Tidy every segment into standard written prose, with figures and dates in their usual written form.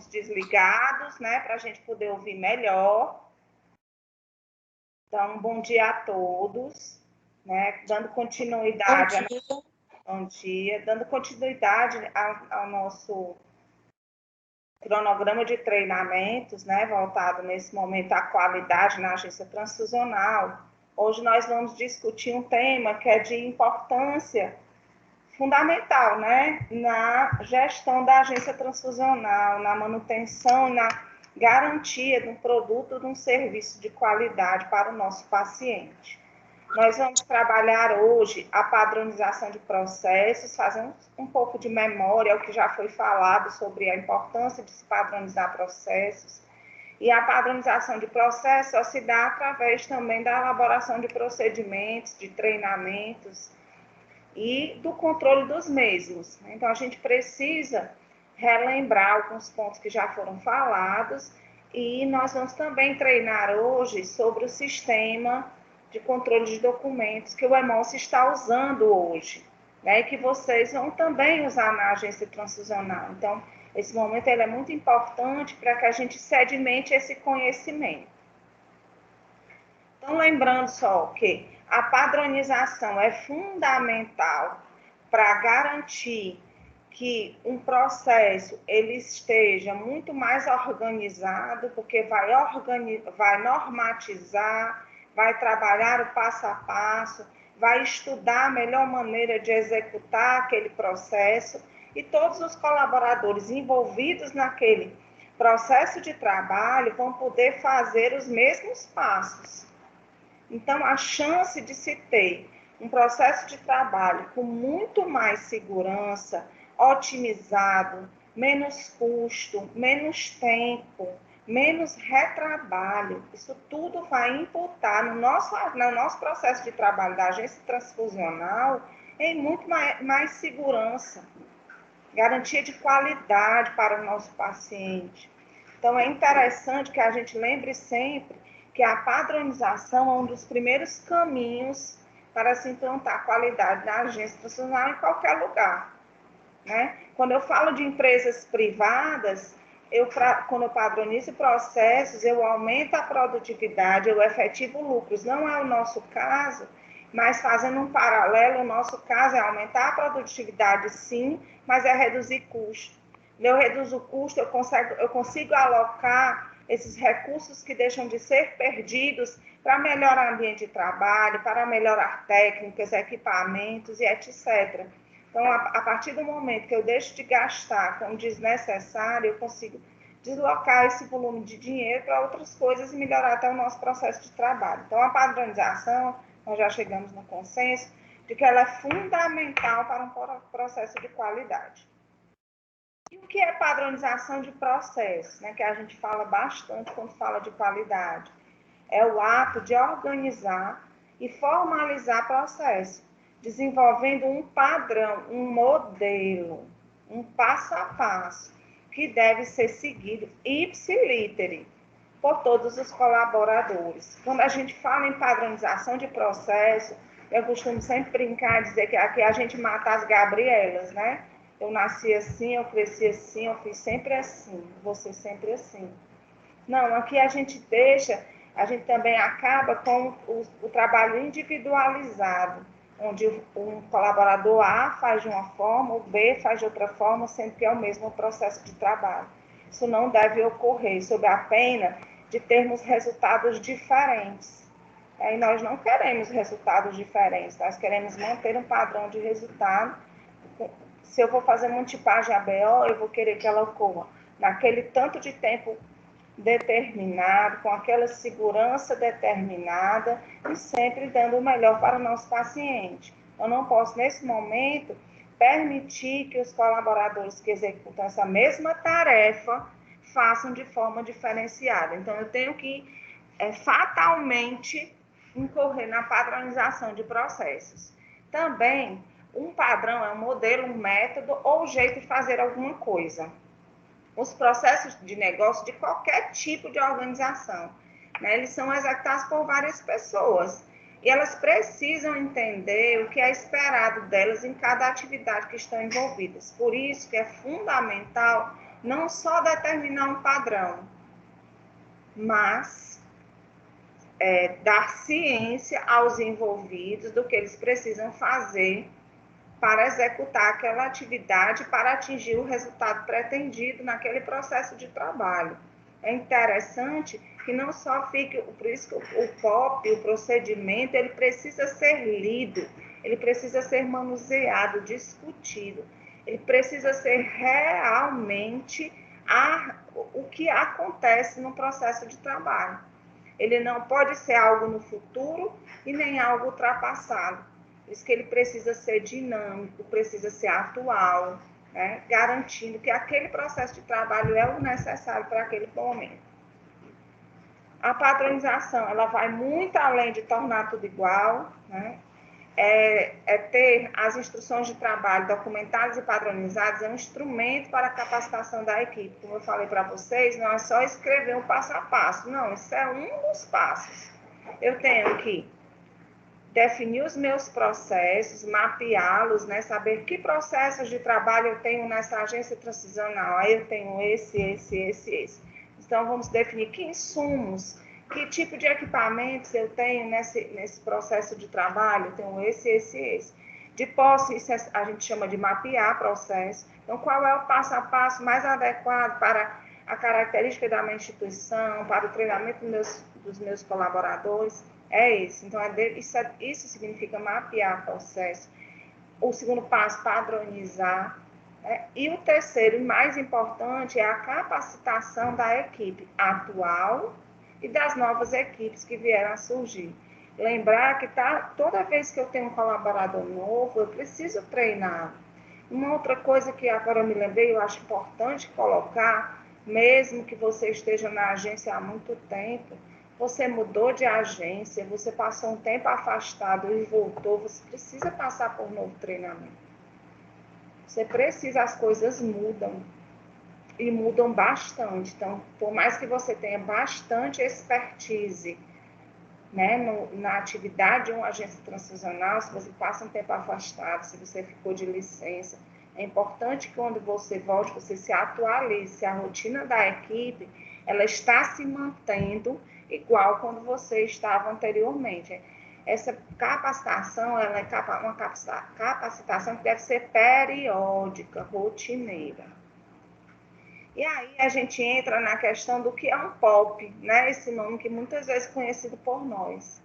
desligados, né, para a gente poder ouvir melhor. Então, bom dia a todos, né, dando continuidade, bom dia, dando continuidade ao nosso cronograma de treinamentos, né, voltado nesse momento à qualidade na agência transfusional. Hoje nós vamos discutir um tema que é de importância fundamental, né, na gestão da agência transfusional, na manutenção e na garantia de um produto, de um serviço de qualidade para o nosso paciente. Nós vamos trabalhar hoje a padronização de processos, fazer um pouco de memória ao que já foi falado sobre a importância de se padronizar processos. E a padronização de processos só se dá através também da elaboração de procedimentos, de treinamentos, e do controle dos mesmos. Então, a gente precisa relembrar alguns pontos que já foram falados e nós vamos também treinar hoje sobre o sistema de controle de documentos que o EMOS está usando hoje, né, e que vocês vão também usar na agência transfusional. Então, esse momento ele é muito importante para que a gente sedimente esse conhecimento. Então, lembrando só que a padronização é fundamental para garantir que um processo ele esteja muito mais organizado, porque vai normatizar, vai trabalhar o passo a passo, vai estudar a melhor maneira de executar aquele processo e todos os colaboradores envolvidos naquele processo de trabalho vão poder fazer os mesmos passos. Então, a chance de se ter um processo de trabalho com muito mais segurança, otimizado, menos custo, menos tempo, menos retrabalho, isso tudo vai imputar no nosso processo de trabalho da agência transfusional em muito mais segurança, garantia de qualidade para o nosso paciente. Então, é interessante que a gente lembre sempre que a padronização é um dos primeiros caminhos para se implantar qualidade na agência transfusional em qualquer lugar, né? Quando eu falo de empresas privadas, quando eu padronizo processos, eu aumento a produtividade, eu efetivo lucros. Não é o nosso caso, mas fazendo um paralelo, o nosso caso é aumentar a produtividade, sim, mas é reduzir custo. Eu reduzo o custo, eu consigo alocar esses recursos que deixam de ser perdidos para melhorar o ambiente de trabalho, para melhorar técnicas, equipamentos e etc. Então, a partir do momento que eu deixo de gastar com desnecessário, eu consigo deslocar esse volume de dinheiro para outras coisas e melhorar até o nosso processo de trabalho. Então, a padronização, nós já chegamos no consenso de que ela é fundamental para um processo de qualidade. E o que é padronização de processo, né, que a gente fala bastante quando fala de qualidade? É o ato de organizar e formalizar processo, desenvolvendo um padrão, um modelo, um passo a passo, que deve ser seguido ipsilítere por todos os colaboradores. Quando a gente fala em padronização de processo, eu costumo sempre brincar, dizer que aqui a gente mata as Gabrielas, né? Eu nasci assim, eu cresci assim, eu fiz sempre assim, você sempre assim. Não, aqui a gente também acaba com o trabalho individualizado, onde um colaborador A faz de uma forma, o B faz de outra forma, sendo que é o mesmo processo de trabalho. Isso não deve ocorrer, sob a pena de termos resultados diferentes. E nós não queremos resultados diferentes, nós queremos manter um padrão de resultado. Se eu vou fazer uma tipagem ABO, eu vou querer que ela ocorra naquele tanto de tempo determinado, com aquela segurança determinada e sempre dando o melhor para o nosso paciente. Eu não posso, nesse momento, permitir que os colaboradores que executam essa mesma tarefa façam de forma diferenciada. Então, eu tenho que fatalmente incorrer na padronização de processos. Também, um padrão é um modelo, um método ou jeito de fazer alguma coisa. Os processos de negócio de qualquer tipo de organização, né, eles são executados por várias pessoas e elas precisam entender o que é esperado delas em cada atividade que estão envolvidas. Por isso que é fundamental não só determinar um padrão, mas dar ciência aos envolvidos do que eles precisam fazer para executar aquela atividade, para atingir o resultado pretendido naquele processo de trabalho. É interessante que não só fique, por isso que o POP, o procedimento, ele precisa ser lido, ele precisa ser manuseado, discutido, ele precisa ser realmente o que acontece no processo de trabalho. Ele não pode ser algo no futuro e nem algo ultrapassado. Por isso que ele precisa ser dinâmico, precisa ser atual, né? Garantindo que aquele processo de trabalho é o necessário para aquele momento. A padronização, ela vai muito além de tornar tudo igual, né? Ter as instruções de trabalho documentadas e padronizadas, é um instrumento para a capacitação da equipe. Como eu falei para vocês, não é só escrever um passo a passo, não, isso é um dos passos. Eu tenho que definir os meus processos, mapeá-los, né? Saber que processos de trabalho eu tenho nessa agência transicional. Aí eu tenho esse. Então, vamos definir que insumos, que tipo de equipamentos eu tenho nesse processo de trabalho. Eu tenho esse. De posse, isso a gente chama de mapear processo. Então, qual é o passo a passo mais adequado para a característica da minha instituição, para o treinamento dos meus colaboradores? É esse. Então, isso significa mapear processo. O segundo passo, padronizar. E o terceiro, e mais importante, é a capacitação da equipe atual e das novas equipes que vieram a surgir. Lembrar que toda vez que eu tenho um colaborador novo, eu preciso treinar. Uma outra coisa que agora eu me lembrei, eu acho importante colocar, mesmo que você esteja na agência há muito tempo, você mudou de agência, você passou um tempo afastado e voltou, você precisa passar por um novo treinamento. Você precisa, as coisas mudam, e mudam bastante. Então, por mais que você tenha bastante expertise, né, na atividade de uma agência transfusional, se você passa um tempo afastado, se você ficou de licença, é importante que quando você volte, você se atualize, se a rotina da equipe, ela está se mantendo igual quando você estava anteriormente. Essa capacitação, ela é uma capacitação que deve ser periódica, rotineira. E aí a gente entra na questão do que é um POP, né? Esse nome que muitas vezes é conhecido por nós.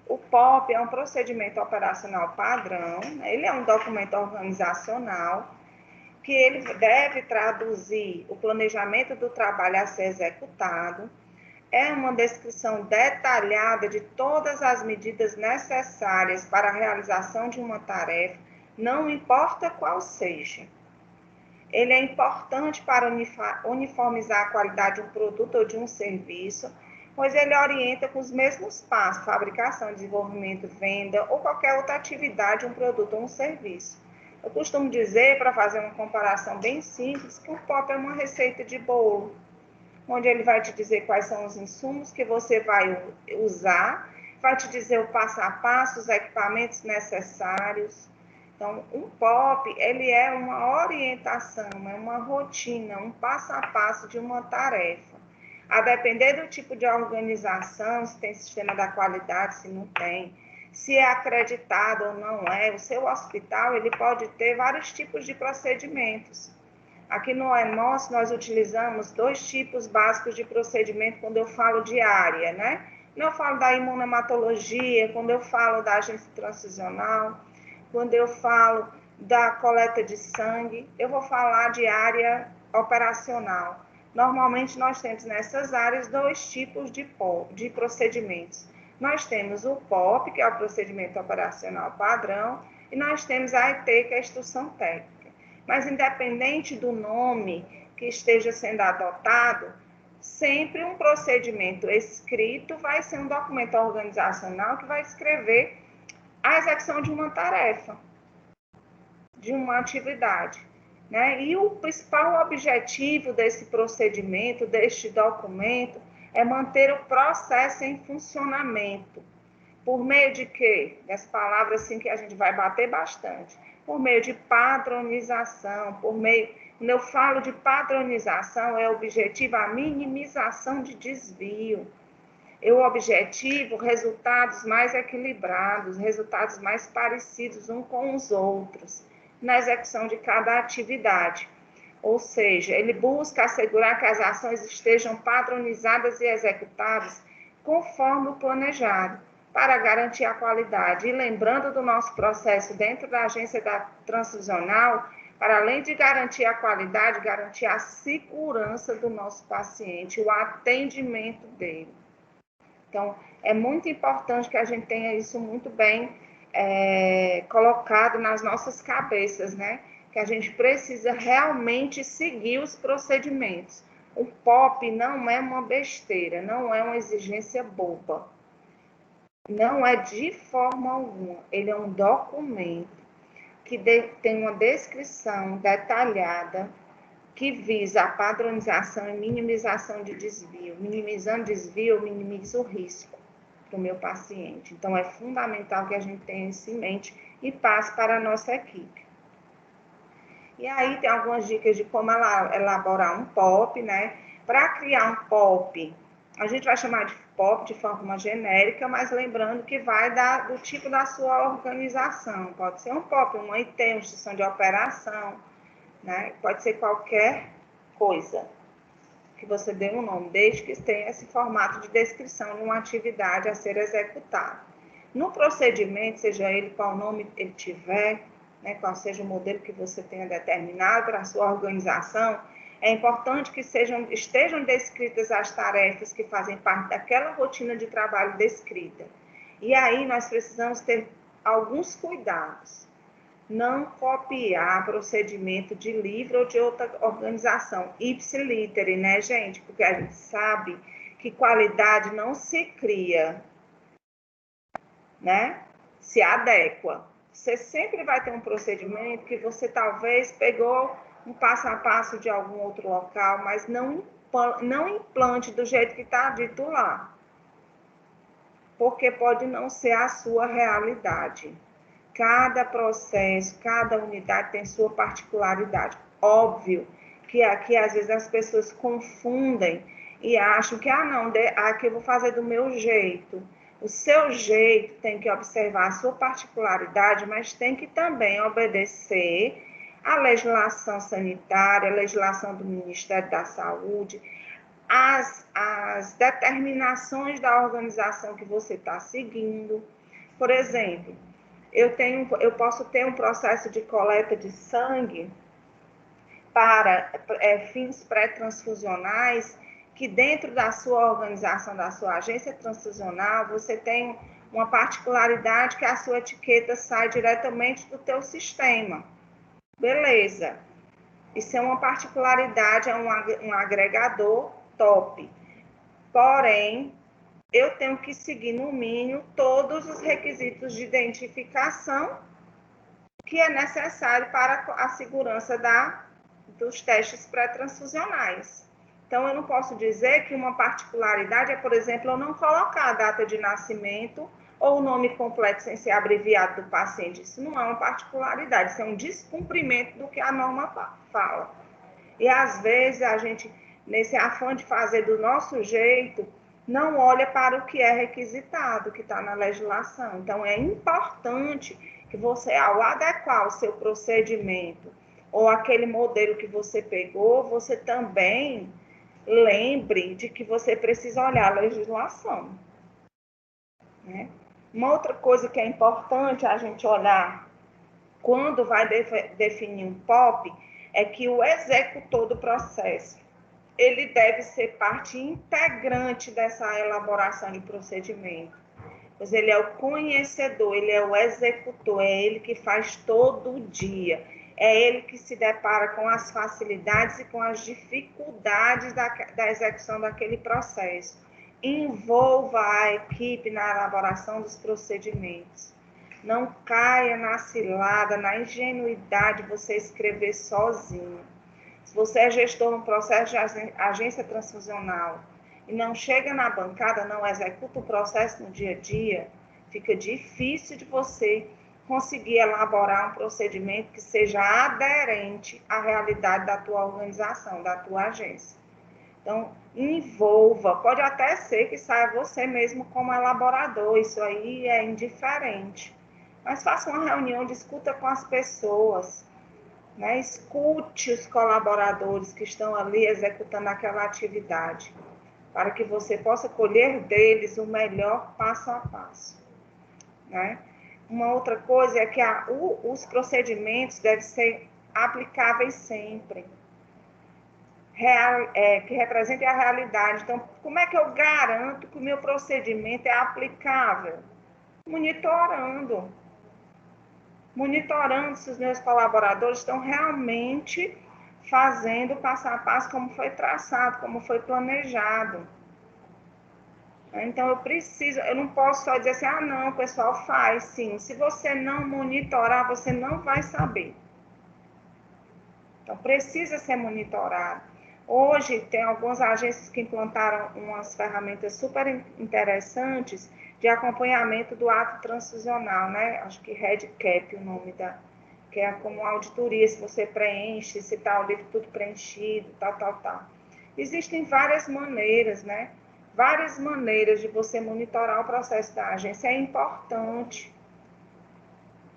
O POP é um procedimento operacional padrão, né? Ele é um documento organizacional que ele deve traduzir o planejamento do trabalho a ser executado, é uma descrição detalhada de todas as medidas necessárias para a realização de uma tarefa, não importa qual seja. Ele é importante para uniformizar a qualidade de um produto ou de um serviço, pois ele orienta com os mesmos passos, fabricação, desenvolvimento, venda ou qualquer outra atividade, um produto ou um serviço. Eu costumo dizer, para fazer uma comparação bem simples, que o POP é uma receita de bolo, onde ele vai te dizer quais são os insumos que você vai usar, vai te dizer o passo a passo, os equipamentos necessários. Então, um POP, ele é uma orientação, é uma rotina, um passo a passo de uma tarefa. A depender do tipo de organização, se tem sistema da qualidade, se não tem, se é acreditado ou não é, o seu hospital, ele pode ter vários tipos de procedimentos. Aqui no EMOS, nós utilizamos 2 tipos básicos de procedimento quando eu falo de área, né? Quando eu falo da imunohematologia, quando eu falo da agência transfusional, quando eu falo da coleta de sangue, eu vou falar de área operacional. Normalmente, nós temos nessas áreas 2 tipos de procedimentos. Nós temos o POP, que é o procedimento operacional padrão, e nós temos a ET, que é a instrução técnica. Mas, independente do nome que esteja sendo adotado, sempre um procedimento escrito vai ser um documento organizacional que vai escrever a execução de uma tarefa, de uma atividade. Né? E o principal objetivo desse procedimento, deste documento, é manter o processo em funcionamento. Por meio de quê? Essa palavra assim que a gente vai bater bastante. Por meio de padronização, por meio Quando eu falo de padronização, é objetivo a minimização de desvio. Eu objetivo resultados mais equilibrados, resultados mais parecidos uns com os outros na execução de cada atividade. Ou seja, ele busca assegurar que as ações estejam padronizadas e executadas conforme o planejado, para garantir a qualidade. E lembrando do nosso processo dentro da agência transfusional, para além de garantir a qualidade, garantir a segurança do nosso paciente, o atendimento dele. Então, é muito importante que a gente tenha isso muito bem colocado nas nossas cabeças, né? Que a gente precisa realmente seguir os procedimentos. O POP não é uma besteira, não é uma exigência boba. Não é de forma alguma. Ele é um documento que tem uma descrição detalhada que visa a padronização e minimização de desvio. Minimizando desvio, eu minimizo o risco para o meu paciente. Então, é fundamental que a gente tenha isso em mente e passe para a nossa equipe. E aí, tem algumas dicas de como elaborar um POP, né? Para criar um POP, a gente vai chamar de POP de forma genérica, mas lembrando que vai do tipo da sua organização. Pode ser um POP, uma IT, uma instrução de operação, né? Pode ser qualquer coisa que você dê um nome, desde que tenha esse formato de descrição de uma atividade a ser executada. No procedimento, seja ele qual nome ele tiver, né, qual seja o modelo que você tenha determinado para a sua organização, é importante que estejam descritas as tarefas que fazem parte daquela rotina de trabalho descrita. E aí nós precisamos ter alguns cuidados. Não copiar procedimento de livro ou de outra organização. Ipsiliteri, né, gente? Porque a gente sabe que qualidade não se cria, né? Se adequa. Você sempre vai ter um procedimento que você talvez pegou um passo a passo de algum outro local, mas não implante do jeito que está dito lá. Porque pode não ser a sua realidade. Cada processo, cada unidade tem sua particularidade. Óbvio que aqui, às vezes, as pessoas confundem e acham que, aqui eu vou fazer do meu jeito. O seu jeito tem que observar a sua particularidade, mas tem que também obedecer à legislação sanitária, à legislação do Ministério da Saúde, as determinações da organização que você está seguindo. Por exemplo, eu posso ter um processo de coleta de sangue para fins pré-transfusionais, que dentro da sua organização, da sua agência transfusional, você tem uma particularidade que a sua etiqueta sai diretamente do teu sistema. Beleza. Isso é uma particularidade, é um agregador top. Porém, eu tenho que seguir, no mínimo, todos os requisitos de identificação que é necessário para a segurança dos testes pré-transfusionais. Então, eu não posso dizer que uma particularidade é, por exemplo, eu não colocar a data de nascimento ou o nome completo sem ser abreviado do paciente. Isso não é uma particularidade, isso é um descumprimento do que a norma fala. E, às vezes, a gente, nesse afã de fazer do nosso jeito, não olha para o que é requisitado, que está na legislação. Então, é importante que você, ao adequar o seu procedimento ou aquele modelo que você pegou, você também lembre de que você precisa olhar a legislação, né? Uma outra coisa que é importante a gente olhar quando vai definir um POP é que o executor do processo, ele deve ser parte integrante dessa elaboração de procedimento. Pois ele é o conhecedor, ele é o executor, é ele que faz todo dia. É ele que se depara com as facilidades e com as dificuldades da execução daquele processo. Envolva a equipe na elaboração dos procedimentos. Não caia na cilada, na ingenuidade de você escrever sozinho. Se você é gestor no processo de agência transfusional e não chega na bancada, não executa o processo no dia a dia, fica difícil de você conseguir elaborar um procedimento que seja aderente à realidade da tua organização, da tua agência. Então, envolva, pode até ser que saia você mesmo como elaborador, isso aí é indiferente. Mas faça uma reunião, discuta com as pessoas, né? Escute os colaboradores que estão ali executando aquela atividade, para que você possa colher deles o melhor passo a passo, né? Uma outra coisa é que os procedimentos devem ser aplicáveis sempre, que representem a realidade. Então, como é que eu garanto que o meu procedimento é aplicável? Monitorando se os meus colaboradores estão realmente fazendo passo a passo como foi traçado, como foi planejado. Então, eu não posso só dizer assim, não, o pessoal faz, sim. Se você não monitorar, você não vai saber. Então, precisa ser monitorado. Hoje, tem algumas agências que implantaram umas ferramentas super interessantes de acompanhamento do ato transfusional, né? Acho que REDCap o nome que é como auditoria, se você preenche, se está o livro tudo preenchido, tal. Existem várias maneiras, né? Várias maneiras de você monitorar o processo da agência. É importante.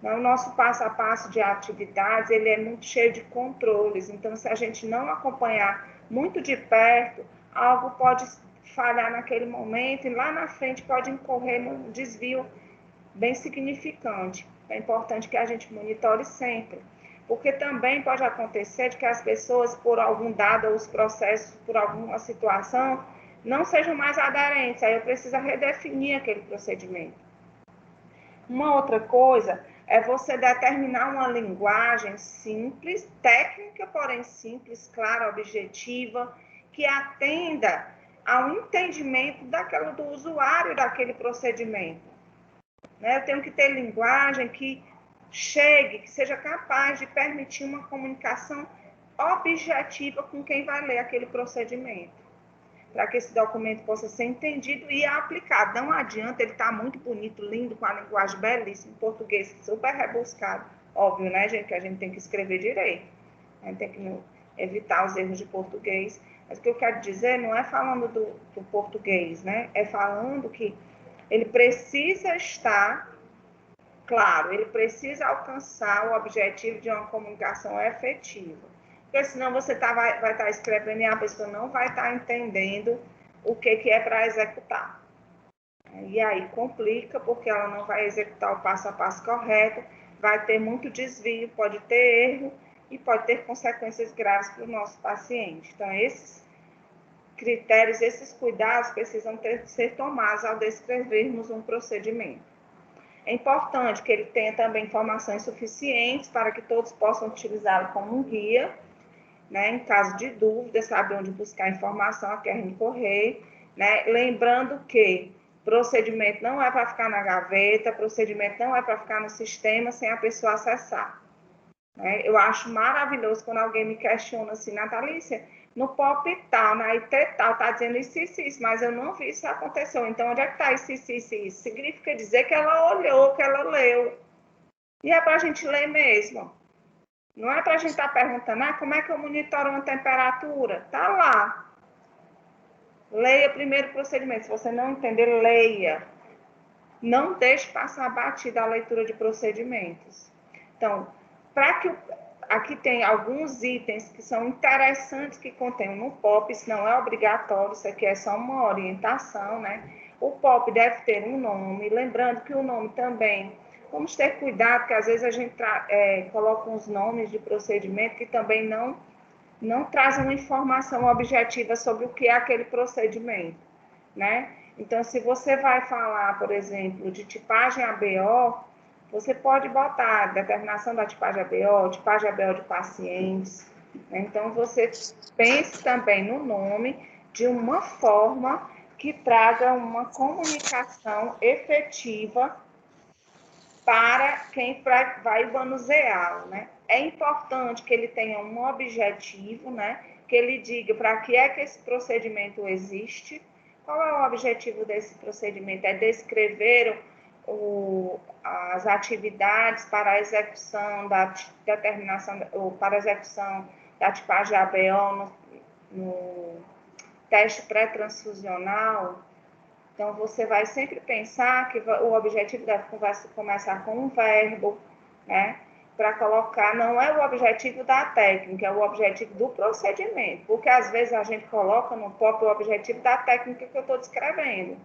O nosso passo a passo de atividades, ele é muito cheio de controles. Então, se a gente não acompanhar muito de perto, algo pode falhar naquele momento e lá na frente pode incorrer num desvio bem significante. É importante que a gente monitore sempre, porque também pode acontecer de que as pessoas, por algum dado, os processos, por alguma situação, não sejam mais aderentes. Aí eu preciso redefinir aquele procedimento. Uma outra coisa é você determinar uma linguagem simples, técnica, porém simples, clara, objetiva, que atenda ao entendimento do usuário daquele procedimento. Eu tenho que ter linguagem que chegue, que seja capaz de permitir uma comunicação objetiva com quem vai ler aquele procedimento, para que esse documento possa ser entendido e aplicado. Não adianta ele estar muito bonito, lindo, com a linguagem belíssima, em português super rebuscado. Óbvio, né, gente, que a gente tem que escrever direito. A gente tem que evitar os erros de português. Mas o que eu quero dizer não é falando do português, né? É falando que ele precisa estar claro, ele precisa alcançar o objetivo de uma comunicação efetiva. Porque senão você vai estar escrevendo e a pessoa não vai estar entendendo o que é para executar. E aí complica, porque ela não vai executar o passo a passo correto, vai ter muito desvio, pode ter erro e pode ter consequências graves para o nosso paciente. Então, esses critérios, esses cuidados precisam ser tomados ao descrevermos um procedimento. É importante que ele tenha também informações suficientes para que todos possam utilizá-lo como um guia, né? Em caso de dúvida, saber onde buscar informação, a quem recorrer, né? Lembrando que procedimento não é para ficar na gaveta, procedimento não é para ficar no sistema sem a pessoa acessar. Né? Eu acho maravilhoso quando alguém me questiona assim, Natalícia, no POP tal, na IT tal, está dizendo isso, mas eu não vi isso aconteceu. Então, onde é que está isso? Significa dizer que ela olhou, que ela leu. E é para a gente ler mesmo. Não é para a gente estar perguntando, como é que eu monitoro uma temperatura? Está lá. Leia primeiro o procedimento. Se você não entender, leia. Não deixe passar batida a leitura de procedimentos. Então, aqui tem alguns itens que são interessantes que contém no POP, isso não é obrigatório, isso aqui é só uma orientação, né? O POP deve ter um nome, lembrando que o nome também, vamos ter cuidado, porque às vezes a gente coloca uns nomes de procedimento que também não trazem uma informação objetiva sobre o que é aquele procedimento, né? Então, se você vai falar, por exemplo, de tipagem ABO, você pode botar determinação da tipagem ABO de pacientes. Né? Então, você pense também no nome de uma forma que traga uma comunicação efetiva para quem vai manuseá-lo, né? É importante que ele tenha um objetivo, né? Que ele diga para que é que esse procedimento existe. Qual é o objetivo desse procedimento? É descrever as atividades para a execução da determinação, ou para a execução da tipagem ABO no teste pré-transfusional. Então, você vai sempre pensar que o objetivo deve começar com um verbo, né? Para colocar, não é o objetivo da técnica, é o objetivo do procedimento, porque às vezes a gente coloca no próprio objetivo da técnica que eu estou descrevendo.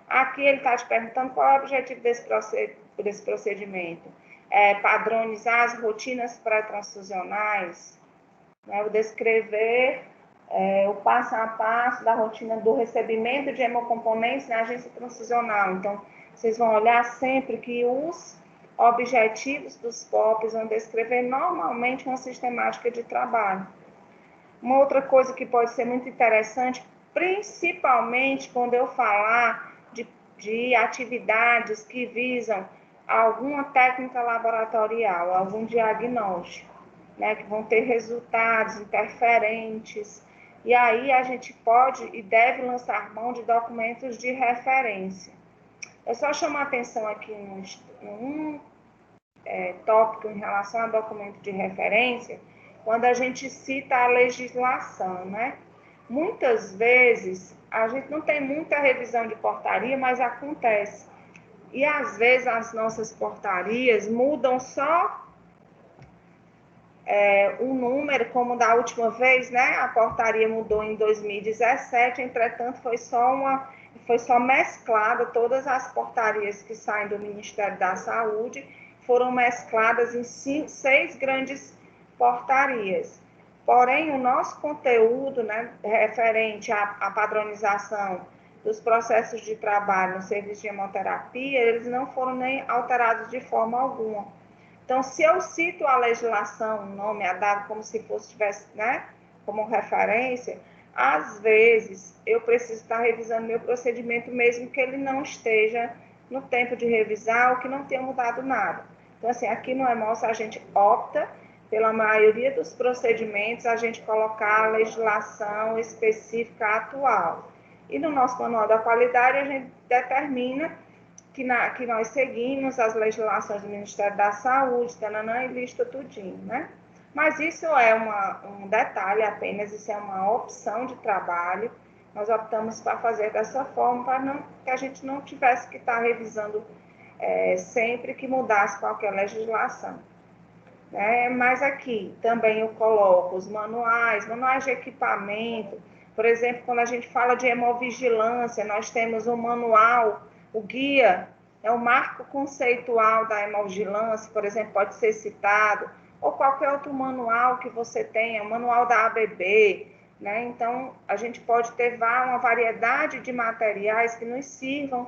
Aqui ele está te perguntando qual é o objetivo desse procedimento. É padronizar as rotinas pré-transfusionais, né? O descrever o passo a passo da rotina do recebimento de hemocomponentes na agência transfusional. Então, vocês vão olhar sempre que os objetivos dos POPs vão descrever normalmente uma sistemática de trabalho. Uma outra coisa que pode ser muito interessante, principalmente quando eu falar de atividades que visam alguma técnica laboratorial, algum diagnóstico, né, que vão ter resultados interferentes. E aí a gente pode e deve lançar mão de documentos de referência. Eu só chamo a atenção aqui num tópico em relação a documento de referência, quando a gente cita a legislação, né? Muitas vezes a gente não tem muita revisão de portaria, mas acontece. E às vezes as nossas portarias mudam só um número, como da última vez, né? A portaria mudou em 2017, entretanto foi só mesclada, todas as portarias que saem do Ministério da Saúde foram mescladas em 6 grandes portarias. Porém, o nosso conteúdo, né, referente à padronização dos processos de trabalho no serviço de hemoterapia, eles não foram nem alterados de forma alguma. Então, se eu cito a legislação, o nome é dado como se tivesse, né, como referência, às vezes eu preciso estar revisando meu procedimento, mesmo que ele não esteja no tempo de revisar ou que não tenha mudado nada. Então, assim, aqui no EMOS a gente opta, pela maioria dos procedimentos, a gente colocar a legislação específica atual. E no nosso manual da qualidade, a gente determina que nós seguimos as legislações do Ministério da Saúde, tananã, e lista tudinho, né? Mas isso é um detalhe apenas, isso é uma opção de trabalho. Nós optamos para fazer dessa forma, para que a gente não tivesse que estar revisando sempre que mudasse qualquer legislação. Mas aqui também eu coloco os manuais de equipamento. Por exemplo, quando a gente fala de hemovigilância, nós temos o manual, o guia, o marco conceitual da hemovigilância, por exemplo, pode ser citado, ou qualquer outro manual que você tenha, o manual da ABB, né? Então, a gente pode ter uma variedade de materiais que nos sirvam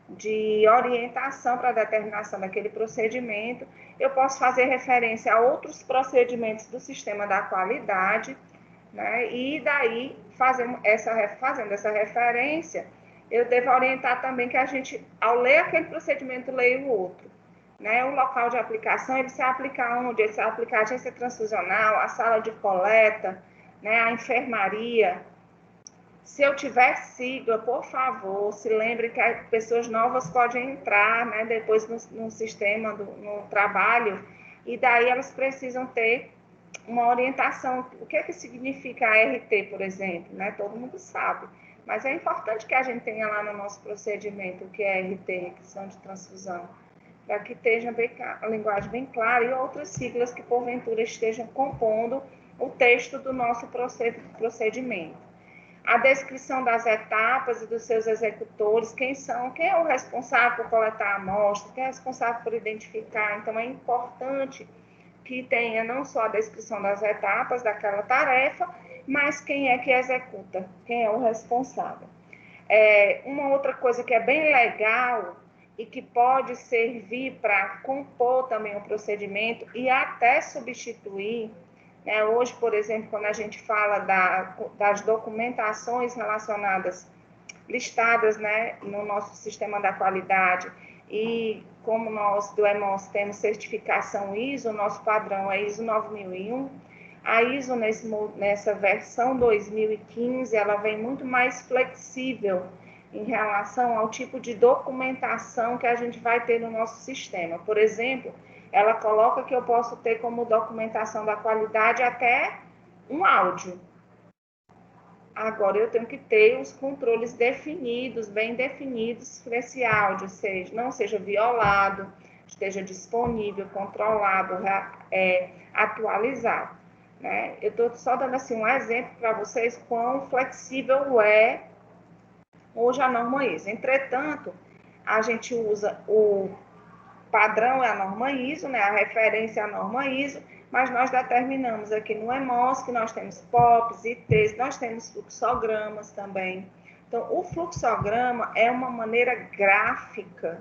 de orientação para a determinação daquele procedimento. Eu posso fazer referência a outros procedimentos do sistema da qualidade, né? E daí, fazendo essa referência, eu devo orientar também que a gente, ao ler aquele procedimento, leia o outro. Né? O local de aplicação, ele se aplica onde? Ele se aplica à agência transfusional, a sala de coleta, né? A enfermaria. Se eu tiver sigla, por favor, se lembre que pessoas novas podem entrar, né, depois no sistema, no trabalho, e daí elas precisam ter uma orientação. O que é que significa ART, por exemplo? Né? Todo mundo sabe. Mas é importante que a gente tenha lá no nosso procedimento o que é ART, requisição de transfusão, para que esteja a linguagem bem clara e outras siglas que, porventura, estejam compondo o texto do nosso procedimento. A descrição das etapas e dos seus executores, quem é o responsável por coletar a amostra, quem é o responsável por identificar. Então, é importante que tenha não só a descrição das etapas daquela tarefa, mas quem é que executa, quem é o responsável. Uma outra coisa que é bem legal e que pode servir para compor também o procedimento e até substituir. Hoje, por exemplo, quando a gente fala das documentações relacionadas, listadas, né, no nosso sistema da qualidade, e como nós do EMOS temos certificação ISO, o nosso padrão é ISO 9001, a ISO nessa versão 2015, ela vem muito mais flexível em relação ao tipo de documentação que a gente vai ter no nosso sistema. Por exemplo, ela coloca que eu posso ter como documentação da qualidade até um áudio. Agora, eu tenho que ter os controles definidos, bem definidos, para esse áudio não seja violado, esteja disponível, controlado, atualizado. Né? Eu estou só dando assim, um exemplo para vocês quão flexível é hoje a norma ISO. Entretanto, a gente usa o padrão, é a norma ISO, né? A referência é a norma ISO, mas nós determinamos aqui no EMOS que nós temos POPs, ITs, nós temos fluxogramas também. Então, o fluxograma é uma maneira gráfica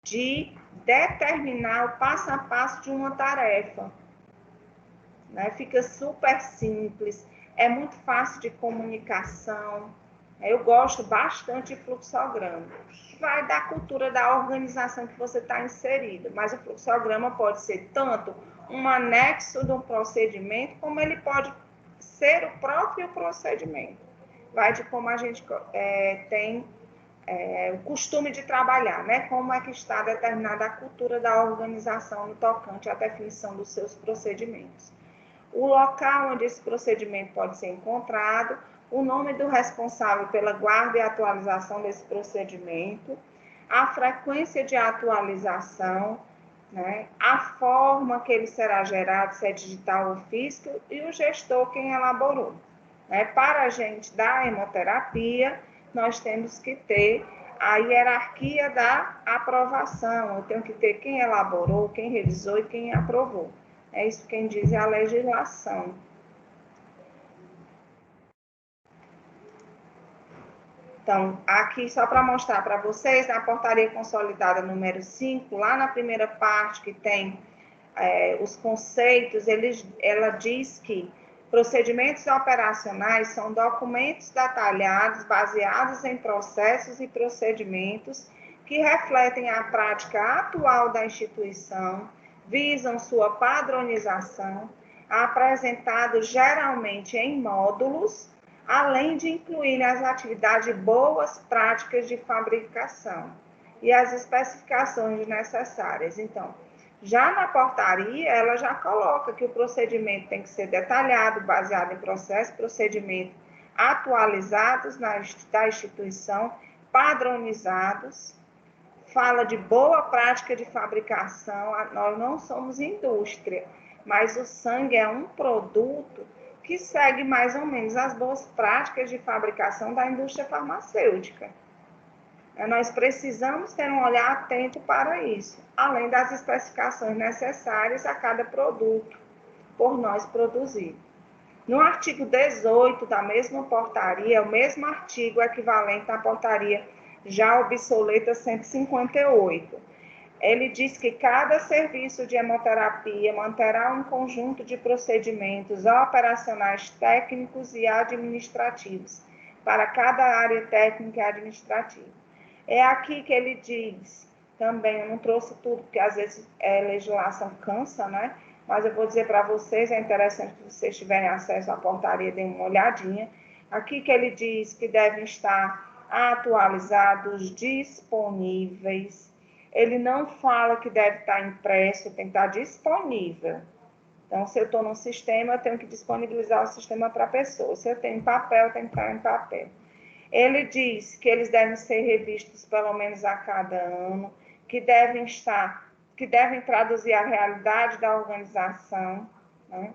de determinar o passo a passo de uma tarefa. Né? Fica super simples, é muito fácil de comunicação. Eu gosto bastante de fluxograma. Vai da cultura da organização que você está inserido, mas o fluxograma pode ser tanto um anexo de um procedimento, como ele pode ser o próprio procedimento. Vai de como a gente tem o costume de trabalhar, né? Como é que está determinada a cultura da organização no tocante à definição dos seus procedimentos. O local onde esse procedimento pode ser encontrado, o nome do responsável pela guarda e atualização desse procedimento, a frequência de atualização, né, a forma que ele será gerado, se é digital ou físico, e o gestor quem elaborou. Né? Para a gente da hemoterapia, nós temos que ter a hierarquia da aprovação. Eu tenho que ter quem elaborou, quem revisou e quem aprovou. É isso quem diz é a legislação. Então, aqui só para mostrar para vocês, na portaria consolidada número 5, lá na primeira parte que tem os conceitos, ela diz que procedimentos operacionais são documentos detalhados, baseados em processos e procedimentos que refletem a prática atual da instituição, visam sua padronização, apresentados geralmente em módulos, além de incluir as atividades de boas práticas de fabricação e as especificações necessárias. Então, já na portaria, ela já coloca que o procedimento tem que ser detalhado, baseado em processo e procedimento atualizados da instituição, padronizados, fala de boa prática de fabricação. Nós não somos indústria, mas o sangue é um produto que segue mais ou menos as boas práticas de fabricação da indústria farmacêutica. Nós precisamos ter um olhar atento para isso, além das especificações necessárias a cada produto por nós produzido. No artigo 18 da mesma portaria, o mesmo artigo equivalente à portaria já obsoleta 158, ele diz que cada serviço de hemoterapia manterá um conjunto de procedimentos operacionais técnicos e administrativos para cada área técnica e administrativa. É aqui que ele diz, também, eu não trouxe tudo, porque às vezes legislação cansa, né? Mas eu vou dizer para vocês, é interessante que vocês tiverem acesso à portaria, deem uma olhadinha. Aqui que ele diz que devem estar atualizados, disponíveis. Ele não fala que deve estar impresso, tem que estar disponível. Então, se eu estou num sistema, eu tenho que disponibilizar o sistema para a pessoa. Se eu tenho em papel, tem que estar em papel. Ele diz que eles devem ser revistos pelo menos a cada ano, que devem traduzir a realidade da organização, né?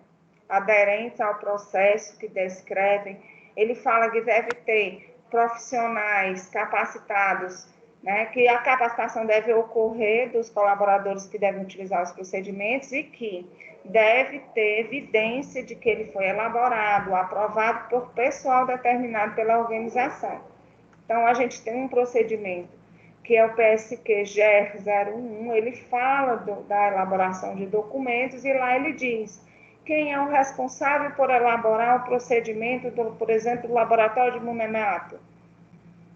Aderentes ao processo que descrevem. Ele fala que deve ter profissionais capacitados, né? Que a capacitação deve ocorrer dos colaboradores que devem utilizar os procedimentos e que deve ter evidência de que ele foi elaborado, aprovado por pessoal determinado pela organização. Então, a gente tem um procedimento que é o PSQ GER 01, ele fala da elaboração de documentos e lá ele diz quem é o responsável por elaborar o procedimento, por exemplo, do laboratório de imunemato,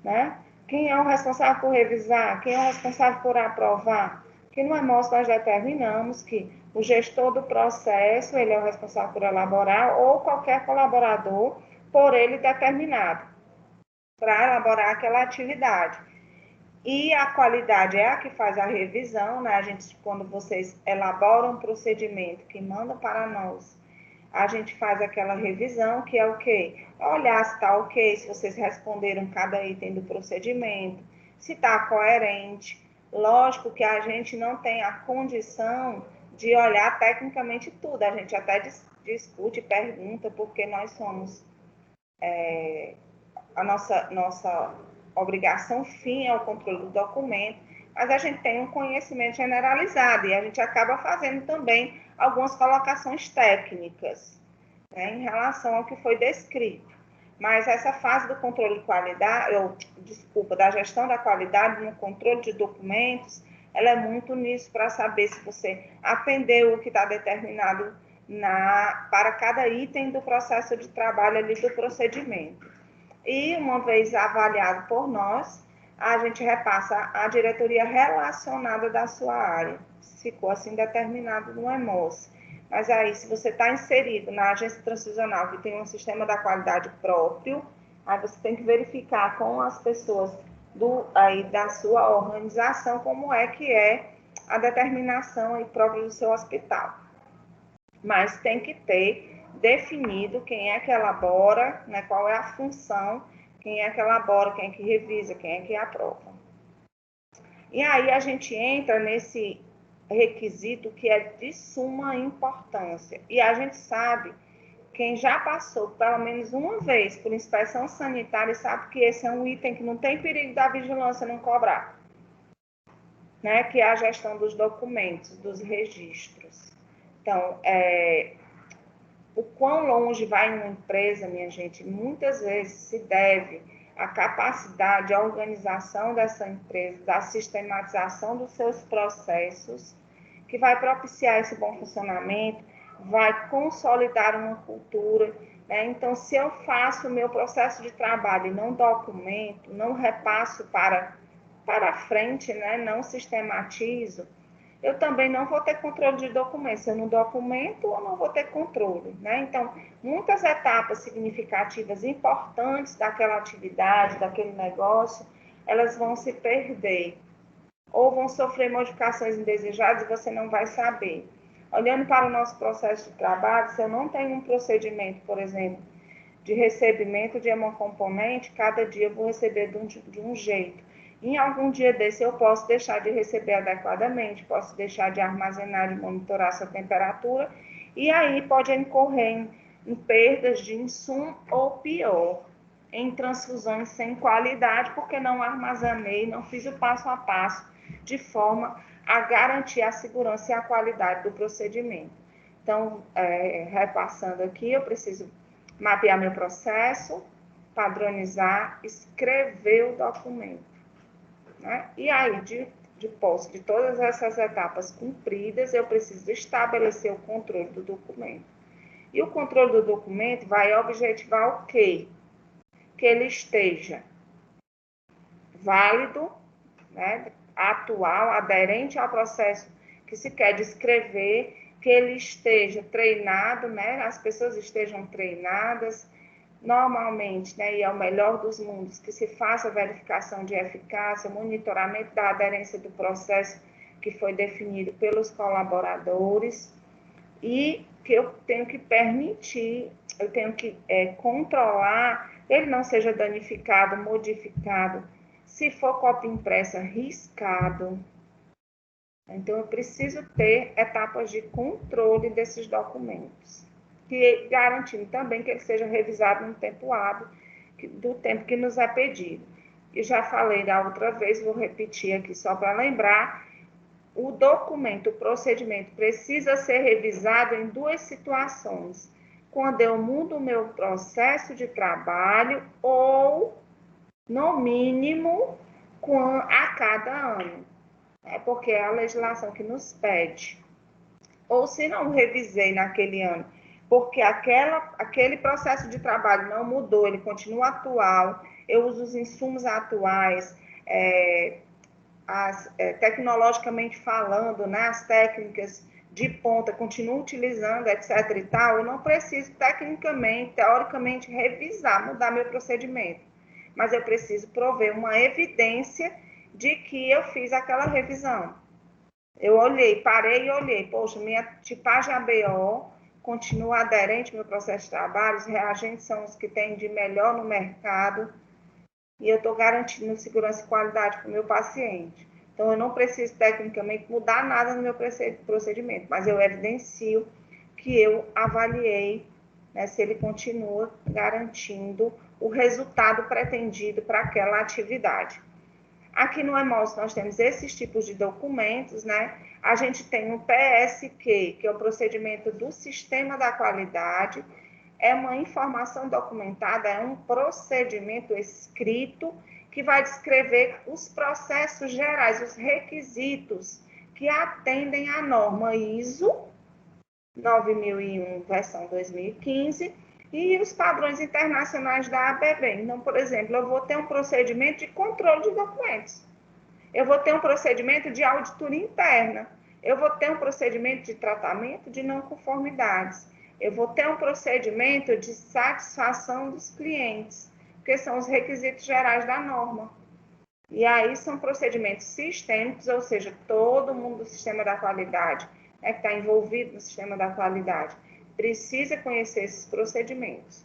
né? Quem é o responsável por revisar, quem é o responsável por aprovar. Que no EMOS nós determinamos que o gestor do processo, ele é o responsável por elaborar, ou qualquer colaborador por ele determinado. para elaborar aquela atividade. E a qualidade é a que faz a revisão, né? A gente, quando vocês elaboram um procedimento que mandam para nós, a gente faz aquela revisão, que é o quê? Olhar se está ok, se vocês responderam cada item do procedimento, se está coerente. Lógico que a gente não tem a condição de olhar tecnicamente tudo, a gente até discute, pergunta, porque nós somos, a nossa obrigação fim é o controle do documento, mas a gente tem um conhecimento generalizado e a gente acaba fazendo também algumas colocações técnicas, né, em relação ao que foi descrito. Mas essa fase do controle de qualidade, da gestão da qualidade no controle de documentos, ela é muito nisso para saber se você atendeu o que está determinado para cada item do processo de trabalho ali do procedimento. E, uma vez avaliado por nós, a gente repassa à diretoria relacionada da sua área. Ficou assim determinado no EMOS. Mas aí, se você está inserido na agência transfusional, que tem um sistema da qualidade próprio, aí você tem que verificar com as pessoas aí da sua organização como é que é a determinação aí própria do seu hospital. Mas tem que ter definido quem é que elabora, né, qual é a função, quem é que elabora, quem é que revisa, quem é que aprova. E aí a gente entra nesse requisito que é de suma importância. E a gente sabe, quem já passou pelo menos uma vez por inspeção sanitária sabe que esse é um item que não tem perigo da vigilância não cobrar, né? Que é a gestão dos documentos, dos registros. Então, o quão longe vai uma empresa, minha gente, muitas vezes se deve à capacidade, à organização dessa empresa, da sistematização dos seus processos, que vai propiciar esse bom funcionamento, vai consolidar uma cultura, né? Então, se eu faço o meu processo de trabalho e não documento, não repasso para frente, né? Não sistematizo, eu também não vou ter controle de documentos. Se eu não documento, eu não vou ter controle, né? Então, muitas etapas significativas, importantes daquela atividade, daquele negócio, elas vão se perder ou vão sofrer modificações indesejadas e você não vai saber. Olhando para o nosso processo de trabalho, se eu não tenho um procedimento, por exemplo, de recebimento de uma componente, cada dia eu vou receber de um jeito. Em algum dia desse eu posso deixar de receber adequadamente, posso deixar de armazenar e monitorar essa temperatura, e aí pode incorrer em perdas de insumo ou pior, em transfusões sem qualidade, porque não armazenei, não fiz o passo a passo, de forma a garantir a segurança e a qualidade do procedimento. Então, repassando aqui, eu preciso mapear meu processo, padronizar, escrever o documento, né? E aí, de posse de todas essas etapas cumpridas, eu preciso estabelecer o controle do documento. E o controle do documento vai objetivar o quê? Que ele esteja válido, né, atual, aderente ao processo que se quer descrever, que ele esteja treinado, né, as pessoas estejam treinadas, normalmente, né, e é o melhor dos mundos, que se faça verificação de eficácia, monitoramento da aderência do processo que foi definido pelos colaboradores e que eu tenho que permitir, eu tenho que controlar, ele não seja danificado, modificado, se for cópia impressa, riscado. Então, eu preciso ter etapas de controle desses documentos, que garantindo também que ele seja revisado no tempo hábil, do tempo que nos é pedido. E já falei da outra vez, vou repetir aqui só para lembrar, o documento, o procedimento precisa ser revisado em duas situações. Quando eu mudo o meu processo de trabalho ou, no mínimo, a cada ano. É porque é a legislação que nos pede. Ou se não revisei naquele ano, porque aquele processo de trabalho não mudou, ele continua atual, eu uso os insumos atuais, tecnologicamente falando, né, as técnicas de ponta, continuo utilizando, etc. e tal, eu não preciso tecnicamente, teoricamente, revisar, mudar meu procedimento. mas eu preciso prover uma evidência de que eu fiz aquela revisão. Eu olhei, parei e olhei, poxa, minha tipagem ABO continua aderente ao meu processo de trabalho, os reagentes são os que tem de melhor no mercado, e eu estou garantindo segurança e qualidade para o meu paciente. Então, eu não preciso tecnicamente mudar nada no meu procedimento, mas eu evidencio que eu avaliei, né, se ele continua garantindo o resultado pretendido para aquela atividade. Aqui no EMOS nós temos esses tipos de documentos, né? A gente tem o PSQ, que é o procedimento do Sistema da Qualidade, é uma informação documentada, é um procedimento escrito que vai descrever os processos gerais, os requisitos que atendem à norma ISO 9001, versão 2015, e os padrões internacionais da ABB. Então, por exemplo, eu vou ter um procedimento de controle de documentos, eu vou ter um procedimento de auditoria interna, eu vou ter um procedimento de tratamento de não conformidades, eu vou ter um procedimento de satisfação dos clientes, porque são os requisitos gerais da norma. E aí são procedimentos sistêmicos, ou seja, todo mundo do sistema da qualidade, né, que está envolvido no sistema da qualidade, precisa conhecer esses procedimentos.